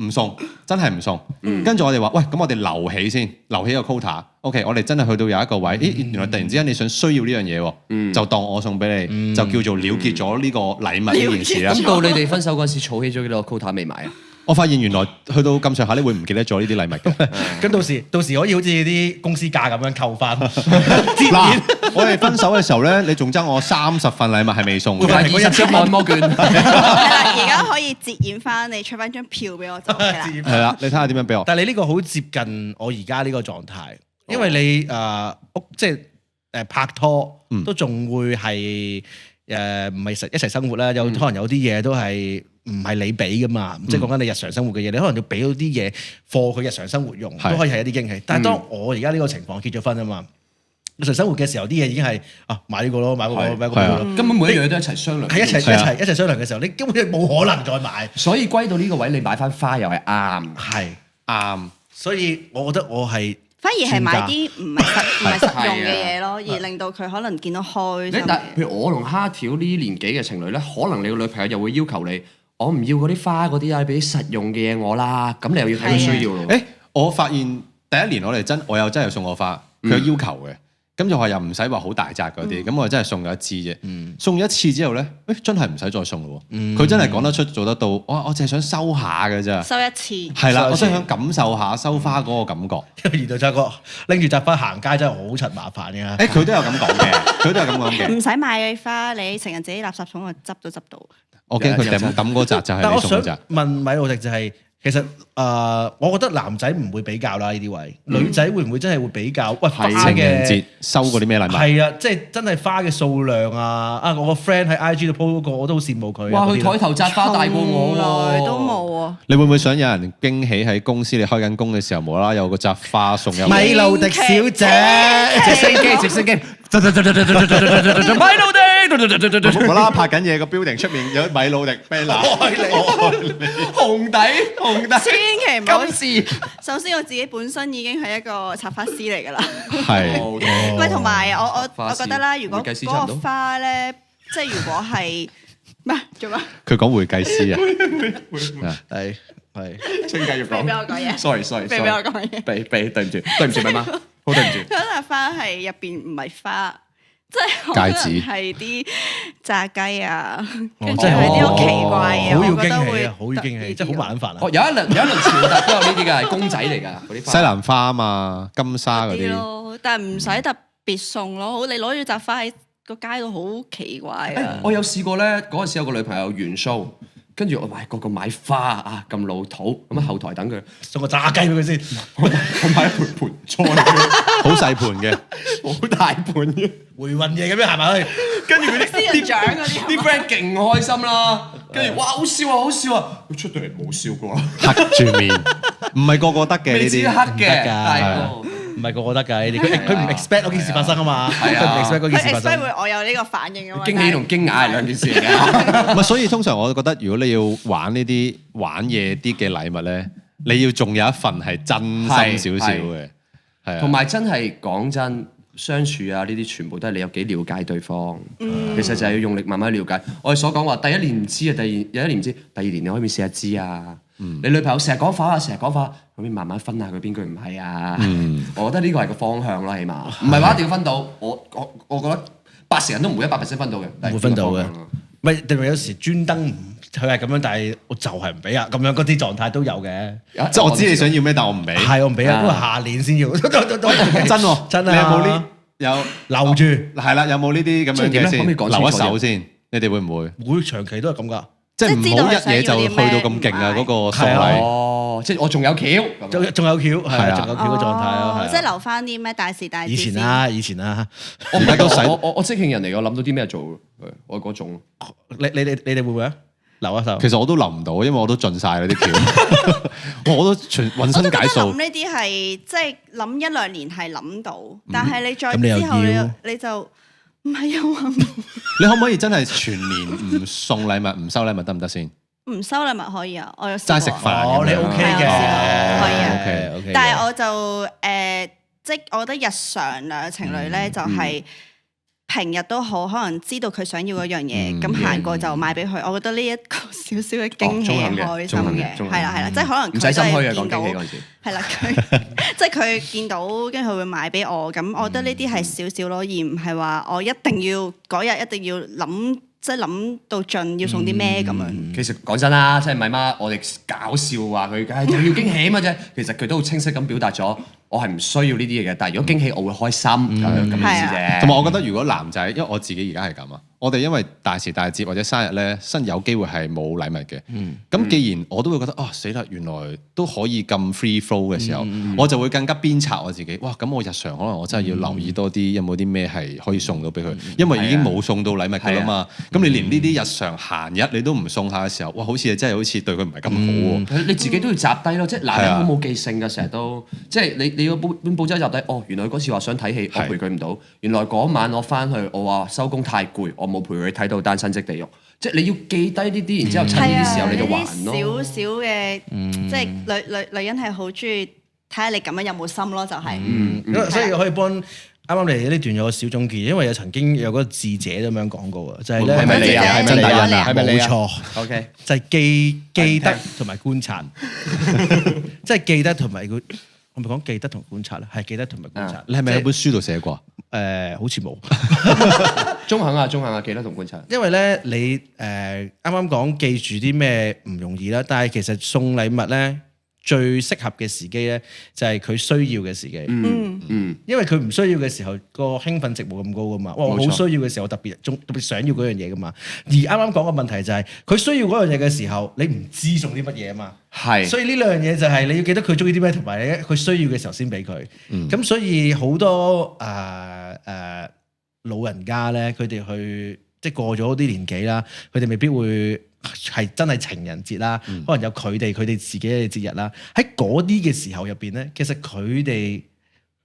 唔送，真係唔送。跟住我哋話，喂，咁我哋留起先，留起個 quota。OK，我哋真係去到有一個位，咦，原來突然之間你想需要呢樣嘢喎，就當我送俾你，就叫做了結咗呢個禮物呢件事啦。咁到你哋分手嗰陣時，儲起咗幾多個 quota 未買啊？我發現原來去到咁上下，你會唔記得咗呢啲禮物嘅。咁到時可以好似啲公司價咁樣扣翻。嗱，我哋分手嘅時候咧，你仲爭我30份禮物係未送換翻嘅。 20張按摩券。係啦，而家可以折現翻，你出翻張票俾我就 OK 啦。係啦，你睇下點樣俾我。但係你呢個好接近我而家呢個狀態，因為你即係拍拖都仲會係唔係一齊生活啦，有可能有啲嘢都係唔係你俾噶嘛，即係講緊你日常生活嘅嘢，你可能要俾到啲嘢貨佢日常生活用，都可以係一啲驚喜。但係當我而家呢個情況結咗婚啊嘛，日常生活嘅時候啲嘢已經係買呢個咯，買嗰個，買嗰個咯，根本每一樣嘢都一齊商量。係一齊商量嘅時候，你根本冇可能再買。所以歸到呢個位，你買翻花又係啱。係啱。所以我覺得我係反而係買啲唔係實用嘅嘢咯，而令到佢可能見到開心嘅。但譬如我同蝦條呢年紀嘅情侶咧，可能你個女朋友又會要求你，我唔要嗰啲花嗰啲啊，俾啲實用嘅嘢我啦。咁你又要睇佢需要咯。誒，我發現第一年我又真係送過花，佢有要求嘅。咁就話又唔使話好大紮嗰啲，咁我真係送咗一支啫。送咗一次之後咧，真係唔使再送咯喎。佢真係講得出做得到。我淨係想收下嘅啫。收一次。係啦，我真係想感受下收花嗰個感覺。原來就係個拎住紮花行街真係好柒麻煩嘅。誒，佢都有咁講嘅，佢都有咁講嘅。唔使買花，你情人節垃圾桶就執都執到。我驚佢抌嗰紮就係但我想你送嗰紮。問米路迪就係，其實我覺得男仔唔會比較啦呢啲位，女仔會唔會真係會比較？喂，花情人節嘅收過啲咩禮物？係啊，即係真係花嘅數量啊！我個 friend 喺 IG 度 po 嗰個，我都好羨慕佢。哇！佢台頭紮花大過我從來喎，都冇喎。你會唔會想有人驚喜喺公司你開緊工嘅時候無啦啦有個紮花送入嚟？米路迪小姐，直升機米魯迪，無啦啦拍緊嘢個 building 出面有米魯迪 banner，紅底，千祈唔好金絲。首先我自己本身已經係一個插花師嚟㗎啦，係唔係同埋我花師覺得啦，如果會計師差唔多嗰個花咧，即係如果係咩做乜？佢講會計師啊，係。請繼續俾我講嘢，sorry，俾我講嘢。俾對唔住，咪媽，好對唔住。嗰扎花係入邊唔係花，即係可能戒指係啲炸雞啊，跟住真係係啲好奇怪嘅，好要我覺得會驚喜啊，好要驚喜，真係好麻煩啊。哦，有一輪潮特都有呢啲㗎，係公仔嚟㗎嗰啲花。西蘭花啊嘛，金沙嗰啲，啲咯，但係唔使特別送咯。你攞住扎花喺個街度好奇怪啊！我有試過咧，嗰陣時有個女朋友完 show，跟住我個買花啊咁老土，咁喺後台等佢，送個炸雞俾佢先，我買一盆菜，好細盤嘅，好大盤嘅，回魂夜咁樣行埋去，跟住佢仙人掌嗰啲啲 friend 勁開心啦，跟住哇好笑啊，佢出到嚟冇笑過啦，黑住面，唔係個個得嘅呢未知啲。黑嘅，㗎但係唔係個個得㗎呢啲，佢唔 expect 嗰件事發生啊嘛，佢唔係啊 expect 嗰件事佢發 expect 生。會我有呢個反應啊嘛。驚喜同驚訝係兩件事嚟嘅。唔係，所以通常我覺得，如果你要玩呢啲玩嘢啲嘅禮物咧，你要仲有一份係真心少少嘅，係啊。同埋真係講真，相處啊呢啲全部都係你有幾了解對方。其實就係要用力慢慢了解。我哋所講話第一年唔知啊，有一年唔知，第二年你可以試下知啊。你女朋友成日講法啊，成日講法，可以慢慢分下佢邊句唔係啊。我覺得呢個係個方向啦，起碼唔係話一定要分到。我覺得80人都唔會100%分到嘅，唔會分到嘅但係呢個方向咯咪定係有時專登佢係咁樣，但係我就係唔俾啊，咁樣嗰啲狀態都有嘅。即係我知你想要咩，但我唔俾。係我唔俾啊，因為下年先要。真喎，真啊！你有冇呢？有留住係啦，有冇呢啲咁樣嘅先？即係點咧可唔可以講清楚留一手先，你哋會唔會？會長期都係咁㗎。即係唔知道好一佢想要嘢就去啲咩到咁勁啊！嗰個送係啊禮。哦，即係我仲有橋咁樣。仲有橋係係啊啊，仲有橋嘅狀態咯，係啊即係留翻啲咩大時大節以前啦，以前啦，我唔係而家都使我即興人嚟，我諗到啲咩做，我嗰種。你哋會唔會啊？留一手。其實我都留唔到，因為我都盡晒嗰啲橋，我都全渾我都覺得身解數諗。呢啲係即係諗1-2年係諗到，但係你再咁你又之後要你就唔係又話你可唔可以真係全年唔送禮物、唔收禮物得唔得先？唔收禮物可以啊？我有試齋食過飯哦，你咁樣 OK 係嘅，啊可以啊 OK，但係我就即係我覺得日常兩個情侶咧，就係平日都好，可能知道佢想要嗰樣嘢，咁行過就買俾佢。我覺得呢一個少少嘅驚喜係開心嘅，係啦，即係可能唔佢真使心虛啊！講係見到驚喜嗰陣時，係啦，佢即係佢見到，跟住佢會買俾我。咁我覺得呢啲係少少咯，而唔係話我一定要嗰日一定要諗，即係諗到盡要送啲咩咁樣。其實講真啦，即係咪媽，我哋搞笑話佢，又要驚喜嘛啫。其實佢都好清晰咁表達咗，我係唔需要呢啲嘢嘅。但係如果驚喜，我會開心咁意思啫。同埋我覺得如果男仔，因為我自己而家係咁啊，我哋因為大時大節或者生日咧，有機會係冇禮物嘅。咁既然我都會覺得死啦，原來都可以咁 free flow 嘅時候，我就會更加鞭策我自己。哇！咁我日常可能我真係要留意多啲，有冇啲咩係可以送到俾佢？因為已經冇送到禮物㗎啦嘛。咁你連呢啲日常閒日你都唔送下嘅時候，哇！好似真係好似對佢唔係咁好喎。你自己都要集低咯，即係男人好冇記性㗎，成日都即係你要本簿仔集低。原來嗰次話想睇戲，我陪佢唔到。原來嗰晚我翻去，我話收工太攰，我冇陪佢睇到《單身即地獄》。即係你要記低呢啲，然之後趁呢啲時候你就還咯。少少嘅，即係女人係好中意睇下你咁樣有冇心咯，就係。所以可以幫啱啱你呢段有個小總結，因為曾經有個智者咁樣講過啊，就係咧係咪你啊？係咪你啊？係咪冇錯？OK，就係記得同埋觀察，即係記得同埋佢。我咪講記得同觀察啦，係記得同埋觀察。你係咪喺本書度寫過？好似冇。中肯啊，記得同觀察。因為咧，你啱啱講記住啲咩唔容易啦，但係其實送禮物咧最適合嘅時機咧就係佢需要嘅時機。因為佢唔需要嘅時候，個興奮值冇咁高噶嘛。哇，我好需要嘅時候，特別想要嗰樣嘢噶嘛。而啱啱講嘅問題就係佢需要嗰樣嘢嘅時候，你唔知送啲乜嘢啊嘛。係，所以呢兩樣嘢就係你要記得佢中意啲咩，同埋咧佢需要嘅時候先俾佢。咁所以好多老人家咧，佢哋去即係過咗啲年紀啦，佢哋未必會係真係情人節啦，可能有佢哋自己嘅節日啦。喺嗰啲嘅時候入邊咧，其實佢哋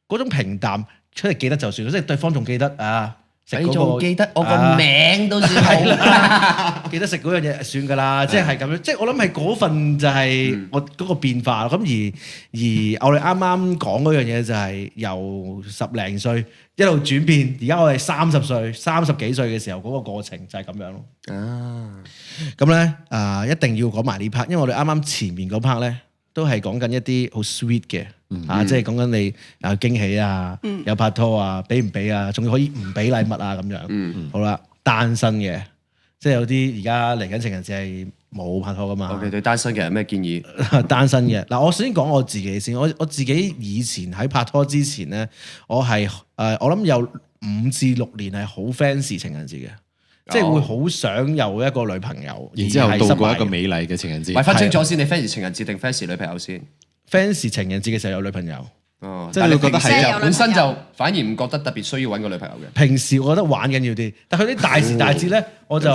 嗰嗰種平淡出嚟記得就算，即係對方仲記得啊。食你嗰個仲記得我個名都算好啦，記得食嗰樣嘢算㗎啦，即係咁樣，即係我諗係嗰份就係我嗰個變化咁而我哋啱啱講嗰樣嘢就係由10零歲一路轉變，而家我哋30歲、30幾歲嘅時候嗰個過程就係咁樣咯。咁咧一定要講埋呢 part，因為我哋啱啱前面嗰 part 咧都係講緊一啲好 sweet 嘅。即係講緊你驚喜啊，有拍拖啊，俾唔俾啊，仲要可以唔俾禮物啊咁樣。好啦，單身嘅，即係有啲而家嚟緊情人節係冇拍拖噶嘛。OK， 對單身嘅有咩建議？單身嘅嗱，我先講我自己先。我自己以前喺拍拖之前咧，我係我諗有5至6年係好 fans 情人節嘅，即係會好想有一個女朋友，然之後度過一個美麗嘅情人節。喂，分清楚先，你 fans 情人節定 fans 女朋友先？ fans 情人節嘅時候有女朋友，即係你覺得係本身就反而唔覺得特別需要揾個女朋友嘅。平時我覺得玩緊要啲，但係佢啲大時大節咧，我就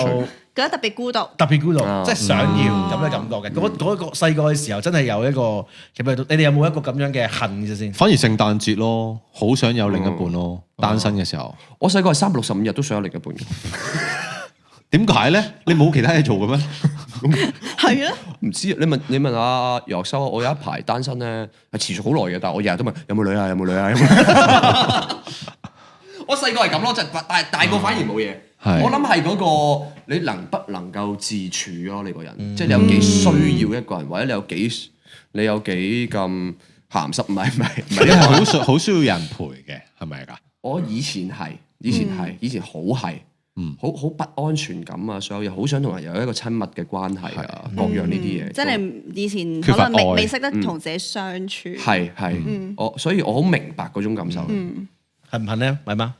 覺得特別孤獨。特別孤獨，即係想要咁嘅感覺嘅。嗰個細個嘅時候真係有一個，你哋有冇一個咁樣嘅恨嘅先？反而聖誕節咯，好想有另一半咯，單身嘅時候。我細個係365日都想有另一半嘅。點解咧？你冇其他嘢做嘅咩？係啊，唔知你問阿楊修，我有一排單身咧，係持續好耐嘅，但係我日日都問有冇女啊，有冇女啊，有冇女啊？我細個係咁咯，但係大個反而冇嘢。我諗係嗰個你能不能夠自處咯？你個人，即係你有幾需要一個人，或者你有幾咁鹹濕？唔係，你係好需要人陪嘅，係咪㗎？我以前好係。好不安全感啊！所有嘢好想同人有一個親密嘅關係啊，各樣呢啲嘢。即係你以前可能未識得同自己相處。係，所以我好明白嗰種感受。恨唔恨咧？咪嗎？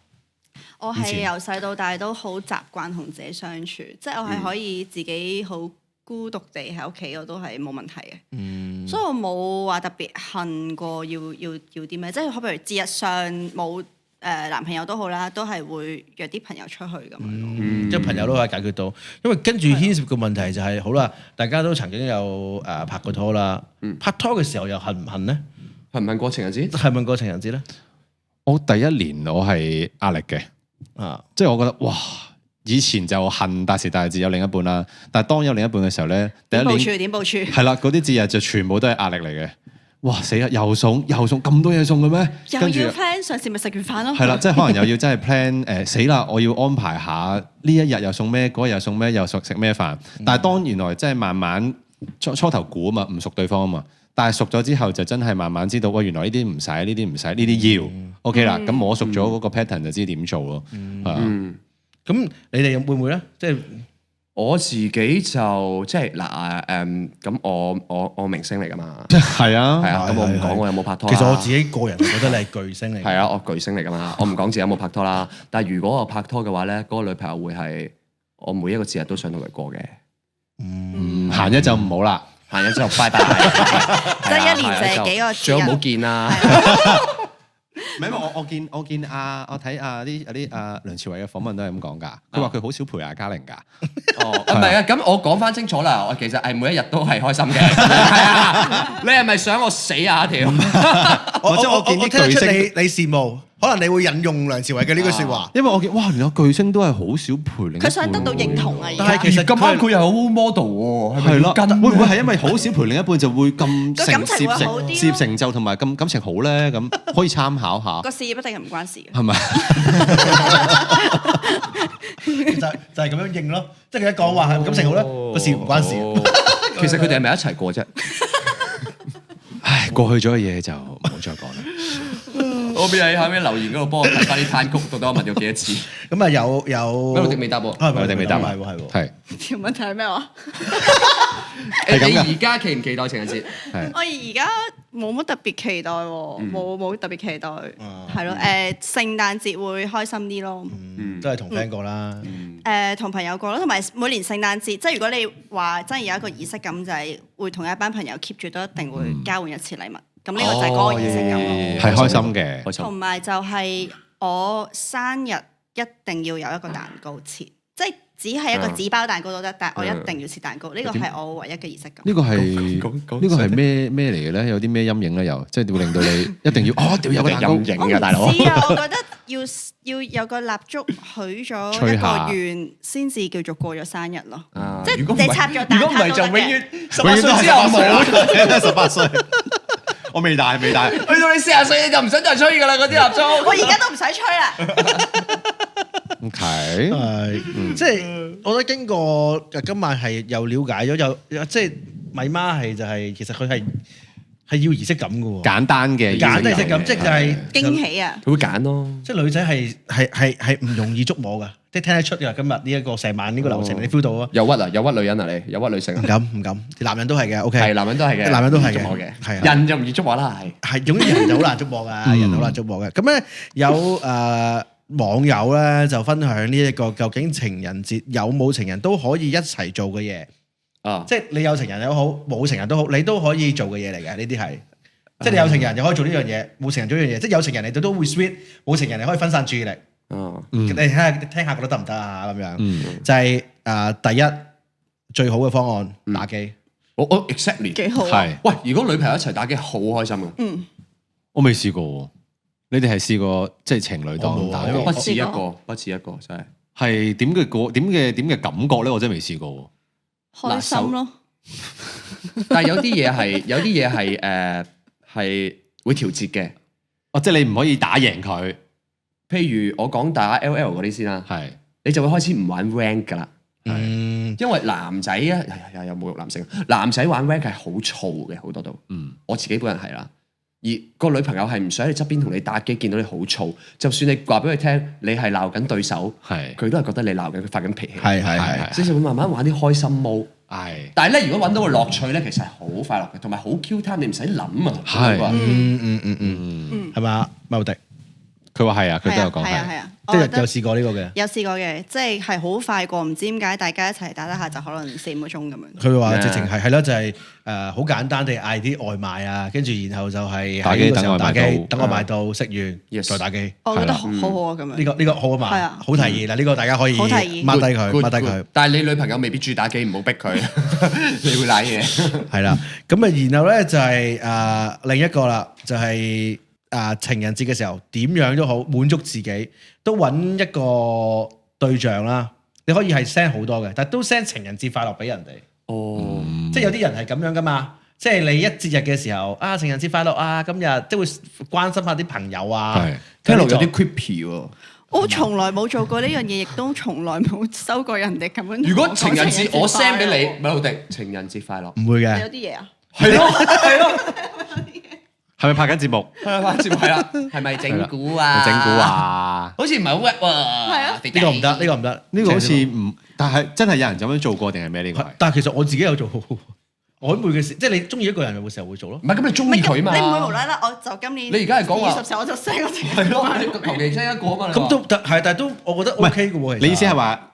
我係由細到大都好習慣同自己相處，即係我係可以自己好孤獨地喺屋企，我都係冇問題嘅。所以我冇話特別恨過要啲咩，即係譬如節日上冇。男朋友都好啦，都係會約啲朋友出去咁樣咯。即係朋友都可以解決到，因為跟住牽涉嘅問題就係好啦，大家都曾經有拍過拖啦。拍拖嘅時候又恨唔恨咧？恨唔恨過情人節？恨唔恨過情人節咧？我第一年我係壓力嘅，即係我覺得哇，以前就恨大時大節有另一半啦，但係當有另一半嘅時候咧，第一年點部署？係啦，嗰啲節日就全部都係壓力嚟嘅。哇死啦！又送咁多嘢送嘅咩？又要 plan 上次咪食完飯咯。係啦，即係可能又要真係 plan 死啦！我要安排下呢一日又送咩，嗰日又送咩，又食咩飯。但係當原來真係慢慢初頭估啊嘛，唔熟對方啊嘛。但係熟咗之後就真係慢慢知道，原來呢啲唔使，呢啲唔使，呢啲要 OK 啦。咁摸熟咗嗰個 pattern 就知點做咯。咁你哋會唔會咧？即係。我自己就即係嗱咁我明星嚟㗎嘛，係啊，咁我唔講我有冇拍拖。其實我自己個人覺得你係巨星嚟。係啊，我巨星嚟㗎嘛，我唔講自己有冇拍拖啦。但係如果我拍拖嘅話咧，嗰個女朋友會係我每一個節日都想同佢過嘅。閒日就唔好啦，閒日之後拜拜。即係一年就係幾個節日。最好唔好見啦。唔係，因為我見我睇啲梁朝偉嘅訪問都係咁講㗎。佢話佢好少陪阿嘉玲㗎。唔係啊，咁我講翻清楚啦。我其實係每一日都係開心嘅。係啊，你係咪想我死啊條？我見啲巨星你羨慕，可能你會引用梁朝偉嘅呢句説話。因為我見哇，原來巨星都係好少陪另一半。佢想得到認同啊！但係其實咁啱佢又好 model 喎，係咯，會唔會係因為好少陪另一半就會咁感情會好啲？事業成就同埋咁感情好咧？咁可以參考下。個事業一定係唔關事嘅。係咪？就係咁樣應咯，即係佢一講話係感情好咧，個事唔關事。其實佢哋係咪一齊過啫？唉，過去咗嘅嘢就唔好再講啦。我邊喺下面留言嗰度幫我睇翻啲攤曲，到底我問咗幾多次？咁啊有嗰度未答喎，我哋未答埋喎，係條問題係咩話？你而家期唔期待情人節？我而家冇乜特別期待喎，冇特別期待，係咯。聖誕節會開心啲咯，都係同 friend 過啦。同朋友過咯，同埋每年聖誕節，即係如果你話真係有一個儀式感，就係會同一班朋友 keep 住都一定會交換一次禮物。咁呢個就係嗰個儀式感咯，係開心嘅。同埋就係我生日一定要有一個蛋糕切，即係只係一個紙包蛋糕都得，但係我一定要切蛋糕，呢個係我唯一嘅儀式感。呢個係咩嚟嘅咧？有啲咩陰影咧？又即係會令到你一定要掉有個蛋糕陰影㗎，大佬。知啊，我覺得要有個蠟燭許咗一個願，先至叫做過咗生日咯。即係你插咗蛋，如果唔係就永遠18歲之後冇。 18歲，我未大。去到你40歲你就唔想再吹㗎啦，嗰啲蠟燭。我而家都唔使吹啦。OK，即係我覺得經過今晚係又了解咗，又即係米媽係就係其實佢係要儀式感嘅喎，簡單嘅儀式感，即係就係驚喜啊！佢會揀咯，即係女仔係唔容易捉摸㗎，即係聽得出㗎。今日呢一個成晚呢個流程你 feel 到啊？有屈女人啊你，有屈女性啊？唔敢，男人都係嘅。OK，係男人都係嘅，男人都係捉摸嘅，係啊，人就唔易捉摸啦，係總之人就好難捉摸㗎，人好難捉摸嘅。咁咧有網友咧就分享呢一個究竟情人節有冇情人都可以一齊做嘅嘢啊，即係你有情人又好，冇情人都好，你都可以做嘅嘢嚟嘅。呢啲係即係你有情人又可以做呢樣嘢，冇情人做呢樣嘢。即係有情人你都會 sweet，冇情人你可以分散注意力。你聽下覺得得唔得啊？咁樣就係第一最好嘅方案打機。我 exactly 幾好啊！喂，如果女朋友一齊打機好開心嘅。我未試過。你哋係試過即係情侶檔打機？不止一個真係。係點嘅感覺咧？我真係未試過。開心咯。但係有啲嘢係係會調節嘅。即係你唔可以打贏佢。譬如我講打 LL 嗰啲先啦，係你就會開始唔玩 rank 㗎啦。因為男仔啊，又侮辱男性。男仔玩 rank 係好燥嘅，好多都。我自己本人係啦。而個女朋友係唔想喺你側邊同你打機，見到你好燥，就算你話俾佢聽你係鬧緊對手，佢都係覺得你鬧緊佢發緊脾氣。係，所以就會慢慢玩啲開心毛。但係咧，如果揾到個樂趣咧，其實係好快樂嘅，同埋好 Q time，你唔使諗啊。係嘛，茂迪？佢話係啊，佢都有講係。即係有試過呢個嘅，有試過嘅，即係好快過，唔知點解大家一齊打得下就可能4-5個鐘咁樣。佢話直情係咯，就係好簡單地嗌啲外賣啊，跟住然後就係喺呢個時候打機，等外賣到食完再打機。我覺得好好啊，咁樣。呢個好啊嘛，好提議啦，呢個大家可以好提議抹低佢。但係你女朋友未必中意打機，唔好逼佢，你會賴嘢。係啦，咁然後咧就係另一個啦，就係。情人節嘅時候點樣都好，滿足自己，都揾一個對象啦。你可以係 send 好多嘅，但都 send 情人節快樂俾人哋。即係有啲人係咁樣噶嘛。即係你一節日嘅時候情人節快樂啊，今日即係會關心下啲朋友啊。聽落有啲 creepy 喎。我從來冇做過呢樣嘢，亦都從來冇收過人哋咁樣。如果情人節我 send 俾你，米浩迪情人節快樂，唔會嘅。有啲嘢啊。係咯。係咪拍緊節目？係拍節目係啦。係咪整蠱啊？整蠱啊？好似唔係好 work 喎。係啊。呢個唔得，呢個唔得。呢個好似唔，但係真係有人咁樣做過定係咩？呢個？但係其實我自己有做曖昧嘅事，即係你中意一個人有冇時候會做咯？唔係咁你中意佢嘛？你唔會無啦啦，我就今年你而家係講話20歲我就 send 個情人節。係咯，求其 send 一個啊嘛。咁都係，但係都我覺得 OK 嘅喎。你意思係話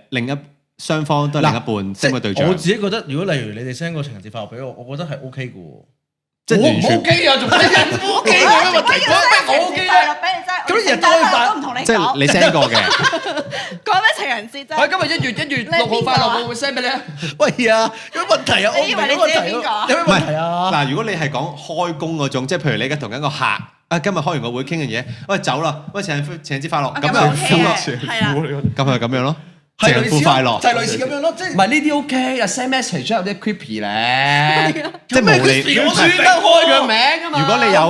另一雙方都係另一半 send 個對象？我自己覺得，如果例如你哋 send 個情人節快樂俾我，我覺得係 OK 嘅喎。即係完全 OK 啊，仲乜人 OK 嘅問題？我 OK 啦，俾你真。咁日都可以發，都唔同你講。即係你 send 過嘅。講咩情人節啫？我今日1月6號快樂，會唔會 send 俾你啊？喂呀，有乜問題啊？你以為你自己邊個？有咩問題啊？嗱，如果你係講開工嗰種，即係譬如你而家同緊個客今日開完個會傾嘅嘢，喂走啦，喂情人節快樂，咁係咁樣咯。情人節快樂就係類似咁樣咯，即係唔係呢啲 OK 啊 send message 有啲 creepy 咧，即係無理。專登開佢名啊嘛。如果你有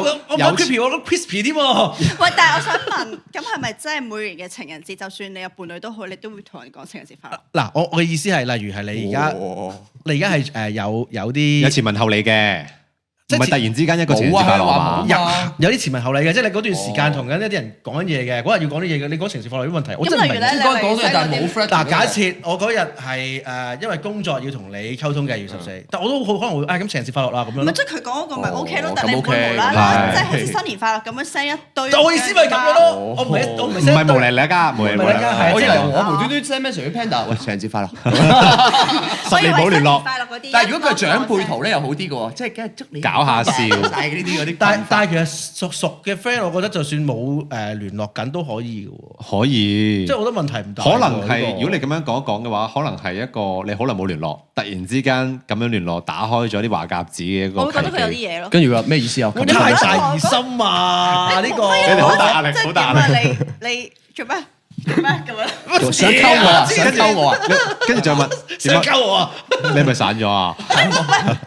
creepy，我都 crispy 添喎。喂，但係我想問，咁係咪真係每年嘅情人節，就算你有伴侶都好，你都會同人講情人節快樂？嗱，我嘅意思係，例如係你而家係有啲有前文後理嘅。唔係突然之間一個情人節快樂嘛？有啲前文後理嘅，即係你嗰段時間同緊一啲人講緊嘢嘅，嗰日要講啲嘢嘅，你講情人節快樂有啲問題，我真係唔明。應該講嘅，但係冇 friend。嗱，假設我嗰日係因為工作要同你溝通嘅，2月14，但我都好可能會咁情人節快樂啦咁樣。咪即係佢講嗰個咪 OK 咯，但係你唔會無啦啦，即係好似新年快樂咁樣 send 一堆。我意思咪咁樣咯，我唔係無厘啦家，無厘啦家。我以為我無端端 send message 俾 Panda，喂情人節快樂，10年冇聯絡。快樂嗰啲。但係如果佢係長輩圖咧，又好啲嘅喎，即係梗係祝你。搞搞下笑。係呢啲嗰啲。但係其實熟嘅 friend，我覺得就算冇聯絡緊都可以嘅喎。可以，即係我覺得問題唔大。可能係如果你咁樣講一講嘅話，可能係一個你好耐冇聯絡，突然之間咁樣聯絡，打開咗啲話匣子嘅一個契機。我會覺得佢有啲嘢咯。跟住話咩意思啊？你太大疑心啊！呢個你哋好大壓力，好大壓力。你做咩？做咩咁樣？想溝我啊！想溝我啊！跟住再問想溝我啊！你係咪散咗啊？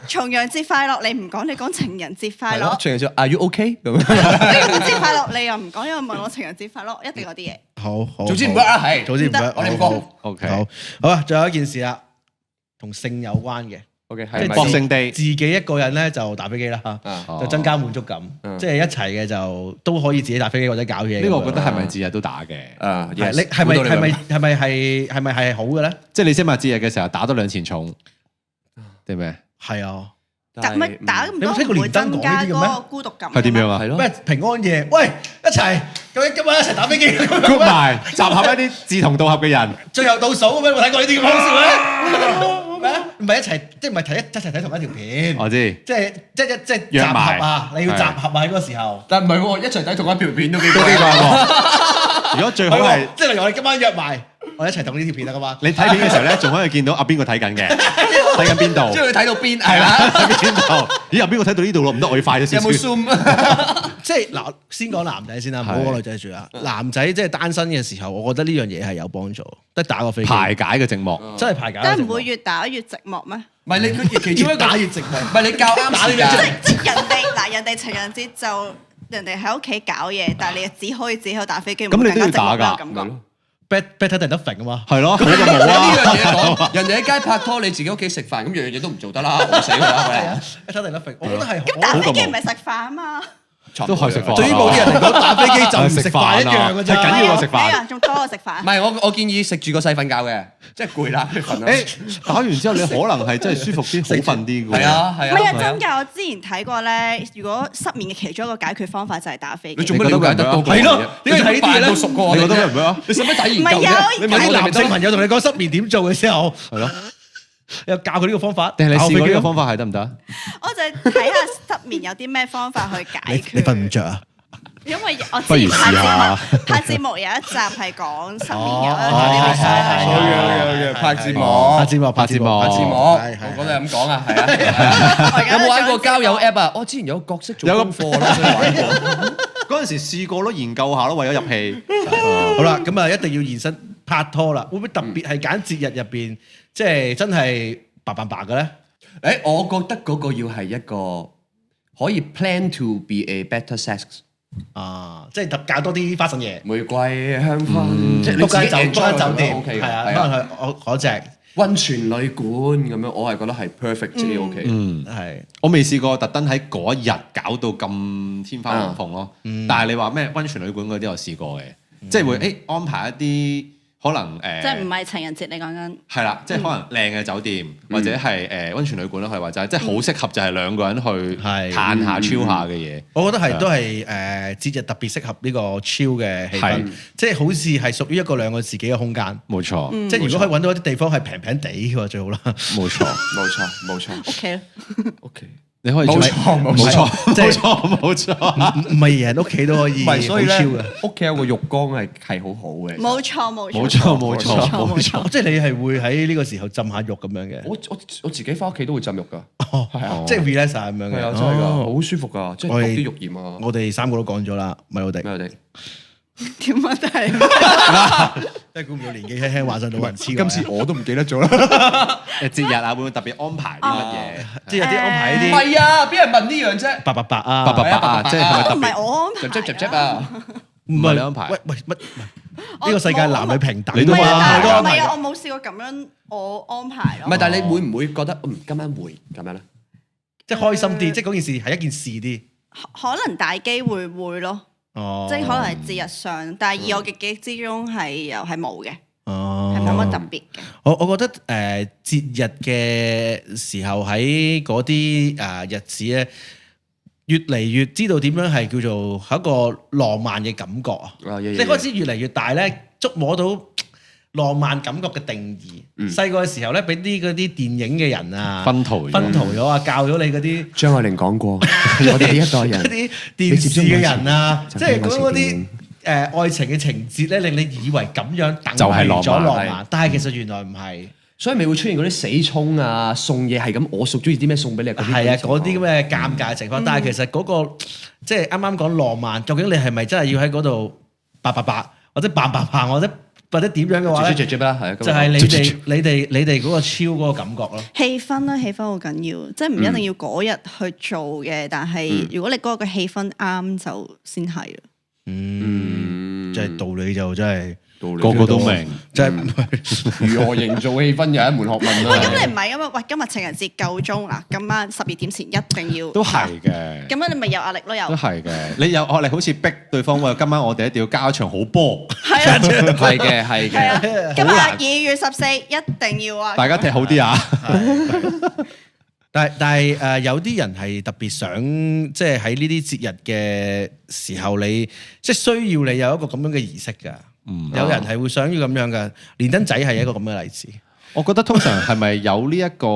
重陽節快樂，你唔講，你講情人節快樂。重陽節 Are you OK 咁？端午節快樂，你又唔講，又問我情人節快樂，一定有啲嘢。好，總之唔 work 啊，係。總之唔 work，我哋唔講。 OK，好啊！仲有一件事啦，同性有關嘅。OK，即係博聖地自己一個人咧就打飛機啦，就增加滿足感。即係一齊嘅就都可以自己打飛機或者搞嘢。呢個我覺得係咪節日都打嘅？你係咪係好嘅咧？即係你先話節日嘅時候打多兩錢重，定咩？係啊，打咁多唔會增加嗰個孤獨感。係點樣啊？係咯。咩平安夜？喂，一齊究竟今晚一齊打飛機 group 埋集合一啲志同道合嘅人，最後倒數咁樣，有冇睇過呢啲咁好笑咧？唔係一齊，即係唔係一齊睇同一條片？我知，即係集合啊！你要集合啊！喺嗰個時候，但唔係喎，一齊睇同一條片都幾都幾怪喎。如果最好係，即係例如我哋今晚約埋，我哋一齊睇呢條片啊嘛。你睇片嘅時候咧，仲可以見到邊個睇緊嘅，睇緊邊度？即係你睇到邊係啦？睇邊度？咦？有邊個睇到呢度咯？唔得，我要快咗少少。有冇 zoom？即係嗱，先講男仔先啦，唔好講女仔住啦。男仔即係單身嘅時候，我覺得呢樣嘢係有幫助，得打個飛機排解嘅寂寞，真係排解。但係唔會越打越寂寞咩？唔係你佢其中一個打越寂寞，唔係你較啱時間。即係人哋情人節就人哋喺屋企搞嘢，但係你只可以自己喺度打飛機，咁你都要打㗎感覺。better than nothing 啊嘛。係咯，好過有冇啊。呢樣嘢講，人哋喺街拍拖，你自己屋企食飯，咁樣嘢都唔做得啦，餓死佢啦。 better than nothing，我覺得係咁打飛機唔係食飯啊嘛。都係食飯。對於某啲人嚟講，打飛機就唔食飯一樣嘅啫。係緊要過食飯。一樣仲多過食飯。唔係我建議食住個細瞓覺嘅，即係攰啦，瞓啦。誒，打完之後你可能係真係舒服啲，好瞓啲㗎喎。係啊係啊。唔係啊，真㗎！我之前睇過咧，如果失眠嘅其中一個解決方法就係打飛機。你做乜了解得多？係咯，你睇呢啲嘢都熟過我哋。你覺得唔會啊？你使乜睇研究唔係啫？有你問我哋咪得咯。男性朋友同你講失眠點做嘅時候，係咯，又教佢呢個方法，定係你試過呢個方法係得唔得？我就睇下失眠有啲咩方法去解決。你瞓唔着啊？因為我不如之前試下拍節目有一集係講失眠嘅，拍節目，拍節目，拍節目拍節目，我覺得係咁講啊，係啊。有冇玩過交友 app 啊？我之前有個角色做功課咯，所以玩過。嗰陣時試過咯，研究下咯，為咗入戲。好啦，咁啊一定要延伸拍拖啦。會唔會特別係揀節日入邊，即係真係白嘅咧？誒，我覺得嗰個要係一個可以 plan to be a better sex。啊，即係特搞多啲花神嘢，玫瑰香薰，即係你碌自己間 enjoy 酒店 OK 嘅，係啊，係可能啊。係我嗰隻溫泉旅館咁樣，我係覺得係 perfect 自己 OK。係我未試過特登喺嗰一日搞到咁天花龍鳳咯。但係你話咩溫泉旅館嗰啲我試過嘅，即係會安排一啲可能即係唔係情人節你講緊？係啦，即係可能靚嘅酒店或者係溫泉旅館咯，可以話就係即係好適合就係兩個人去係嘆下 chill 下嘅嘢。我覺得係都係節日特別適合呢個 chill 嘅氣氛，即係好似係屬於一個兩個自己嘅空間。冇錯，即係如果可以揾到一啲地方係平平地嘅話，最好啦。冇錯，冇錯，冇錯。屋企咯。 OK。你可以冇錯冇錯冇錯冇錯。唔係人屋企都可以好唔係，所以咧 chill 嘅。屋企有個浴缸係好好嘅。冇錯冇錯冇錯冇錯冇錯。即係你係會喺呢個時候浸下浴咁樣嘅。我自己翻屋企都會浸浴㗎。哦，係啊，即係 relax 下咁樣嘅。係啊，真係㗎，好舒服㗎，即係焗啲浴鹽啊。我哋三個都講咗啦，咪我哋。咩我哋？點問題？真係估唔到年紀輕輕玩上老人痴。今次我都唔記得咗啦。節日啊，會唔會特別安排啲乜嘢？即係有啲安排唔呢啲係啊，邊人問呢樣啫？八啊，八啊，即係係咪特唔係別？我安排。執啊！唔係你安排喂乜？呢個世界男女平等，你都唔係啊，安排㗎唔係啊，我冇試過咁樣我安排咯。唔係，但係你會唔會覺得今晚會咁樣咧？即係開心啲，即係嗰件事係一件事啲。可能大機會會咯，哦，即係可能係節日上，但係以我嘅記憶之中係冇嘅，哦，係冇乜特別嘅。我覺得節日嘅時候喺嗰啲日子咧，越嚟越知道點樣係叫做係一個浪漫嘅感覺啊！即係開始越嚟越大咧，觸摸到浪漫感覺嘅定義。細個嘅時候咧，俾嗰啲電影嘅人啊，薰陶咗啊，教咗你嗰啲張愛玲講過，我哋呢一代人嗰啲電視嘅人啊，即係講嗰啲愛情嘅情節咧，令你以為咁樣等係咗浪漫，但係其實原來唔係。所以咪會出現嗰啲死衝啊，送嘢係咁，我中意啲咩送俾你。係啊，嗰啲咁嘅尷尬情況。但係其實嗰個即係啱啱講浪漫，究竟你係咪真係要喺嗰度或者扮或者點樣嘅話咧？就係你哋嗰個超嗰個感覺咯。氣氛啦，氣氛好緊要，即係唔一定要嗰日去做嘅，但係如果你嗰個氣氛啱就先係啦。即係道理就真係。個個都明，即係如何營造氣氛又係一門學問啦。咁你唔係咁啊？喂，今日情人節夠鐘啦，今晚12點前一定要。都係嘅。咁樣你咪有壓力咯，又。都係嘅，你有壓力好似逼對方喎，今晚我哋一定要交一場好波。係啊，係嘅，係嘅。今日2月14一定要啊！大家踢好啲啊！但係有啲人係特別想，即係喺呢啲節日嘅時候，你即係需要你有一個咁樣嘅儀式㗎。有人係會想要咁樣嘅，連登仔係一個咁嘅例子。我覺得通常係咪有呢一個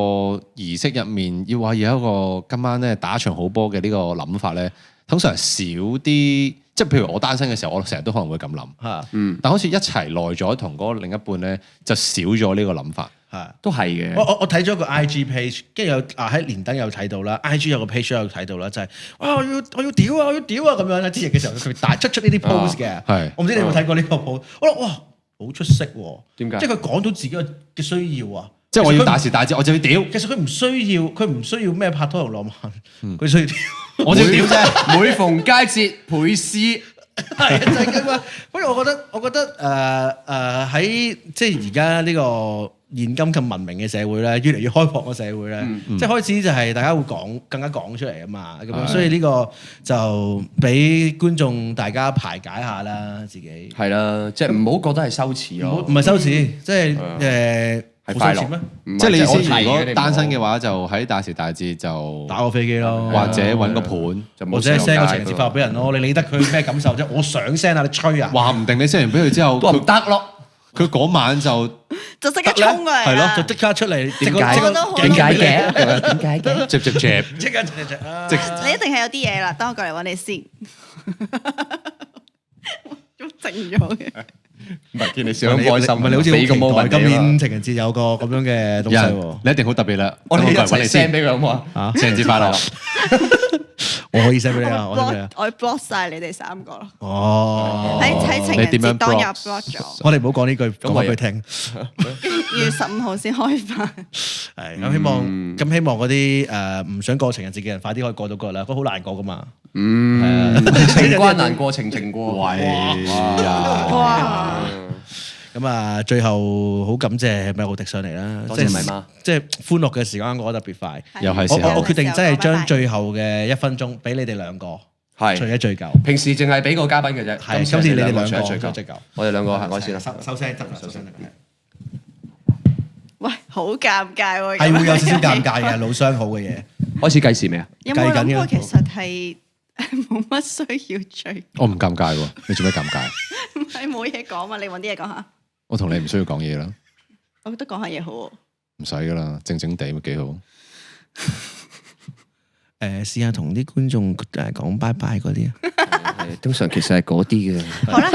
儀式入面，要話有一個今晚咧打一場好波嘅呢個諗法咧，通常少啲。即係譬如我單身嘅時候，我成日都可能會咁諗。但好似一齊耐咗，同嗰另一半咧就少咗呢個諗法。都係嘅。我睇咗個 IG page，跟住有喺連登有睇到啦 ，IG 有個 page 有睇到啦，就係我要屌啊咁樣啦。之前嘅時候佢大出呢啲 post 嘅，我唔知你有冇睇過呢個 post。我話哇好出色喎，點解？即係佢講到自己嘅需要啊，即係我要大時大節我就要屌。其實佢唔需要咩拍拖同浪漫，佢需要屌，我就要屌啫。每逢佳節倍思。係就係咁啊！不過我覺得喺即係而家呢個現今咁文明嘅社會咧，越嚟越開放嘅社會咧，即係開始就係大家會更加講出嚟啊嘛，咁樣所以呢個就俾觀眾大家排解下啦，自己係啦，即係唔好覺得係羞恥咯，唔係羞恥，即係係快樂咩？即係你意思，如果單身嘅話，就喺大時大節就打個飛機咯，或者揾個盤，或者 send 個情人節發俾人咯。你理得佢咩感受啫？我想 send 啊，你吹啊！話唔定你 send 完俾佢之後，都唔得咯。佢嗰晚就即刻衝過嚟，係咯，就即刻出嚟。點解嘅？接即刻你一定係有啲嘢啦，等我過嚟揾你先。都靜咗嘅。唔係見你笑得開心，唔係你好似俾個 moment 今年情人節有個咁樣嘅東西喎，你一定好特別啦！我哋一齊 send 俾佢好唔好啊？情人節快樂！我可以 send 俾你啊！我 block 晒你哋3個咯。哦，喺情人節當日 block 咗。我哋唔好講呢句，講俾佢聽。2月15號先開飯。係咁希望嗰啲唔想過情人節嘅人快啲可以過到嗰日啦，都好難過噶嘛。情關難過，情過。哇！咁啊，最後好感謝米奧迪上嚟啦，多謝米媽，即係歡樂嘅時間過得特別快。又係時候，我決定真係將最後嘅1分鐘俾你哋兩個，最一最舊。平時淨係俾個嘉賓嘅啫，係今次你哋兩個最舊。我哋兩個行開先啦，收聲得啦，收聲。喂，好尷尬喎！係會有少少尷尬嘅，老相好嘅嘢。開始計時未啊？有冇諗過其實係冇乜需要追？我唔尷尬喎，你做咩尷尬？唔係冇嘢講嘛，你揾啲嘢講下。我同你唔需要講嘢啦。我覺得講下嘢好喎。唔使噶啦，靜靜地咪幾好。試下同啲觀眾講拜拜嗰啲啊。通常其實係嗰啲嘅。好啦，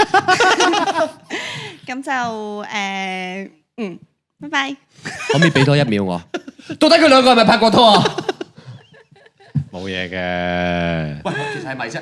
咁就拜拜。可唔可以俾多1秒我？到底佢兩個係咪拍過拖啊？冇嘢嘅。喂，其實係咪啫？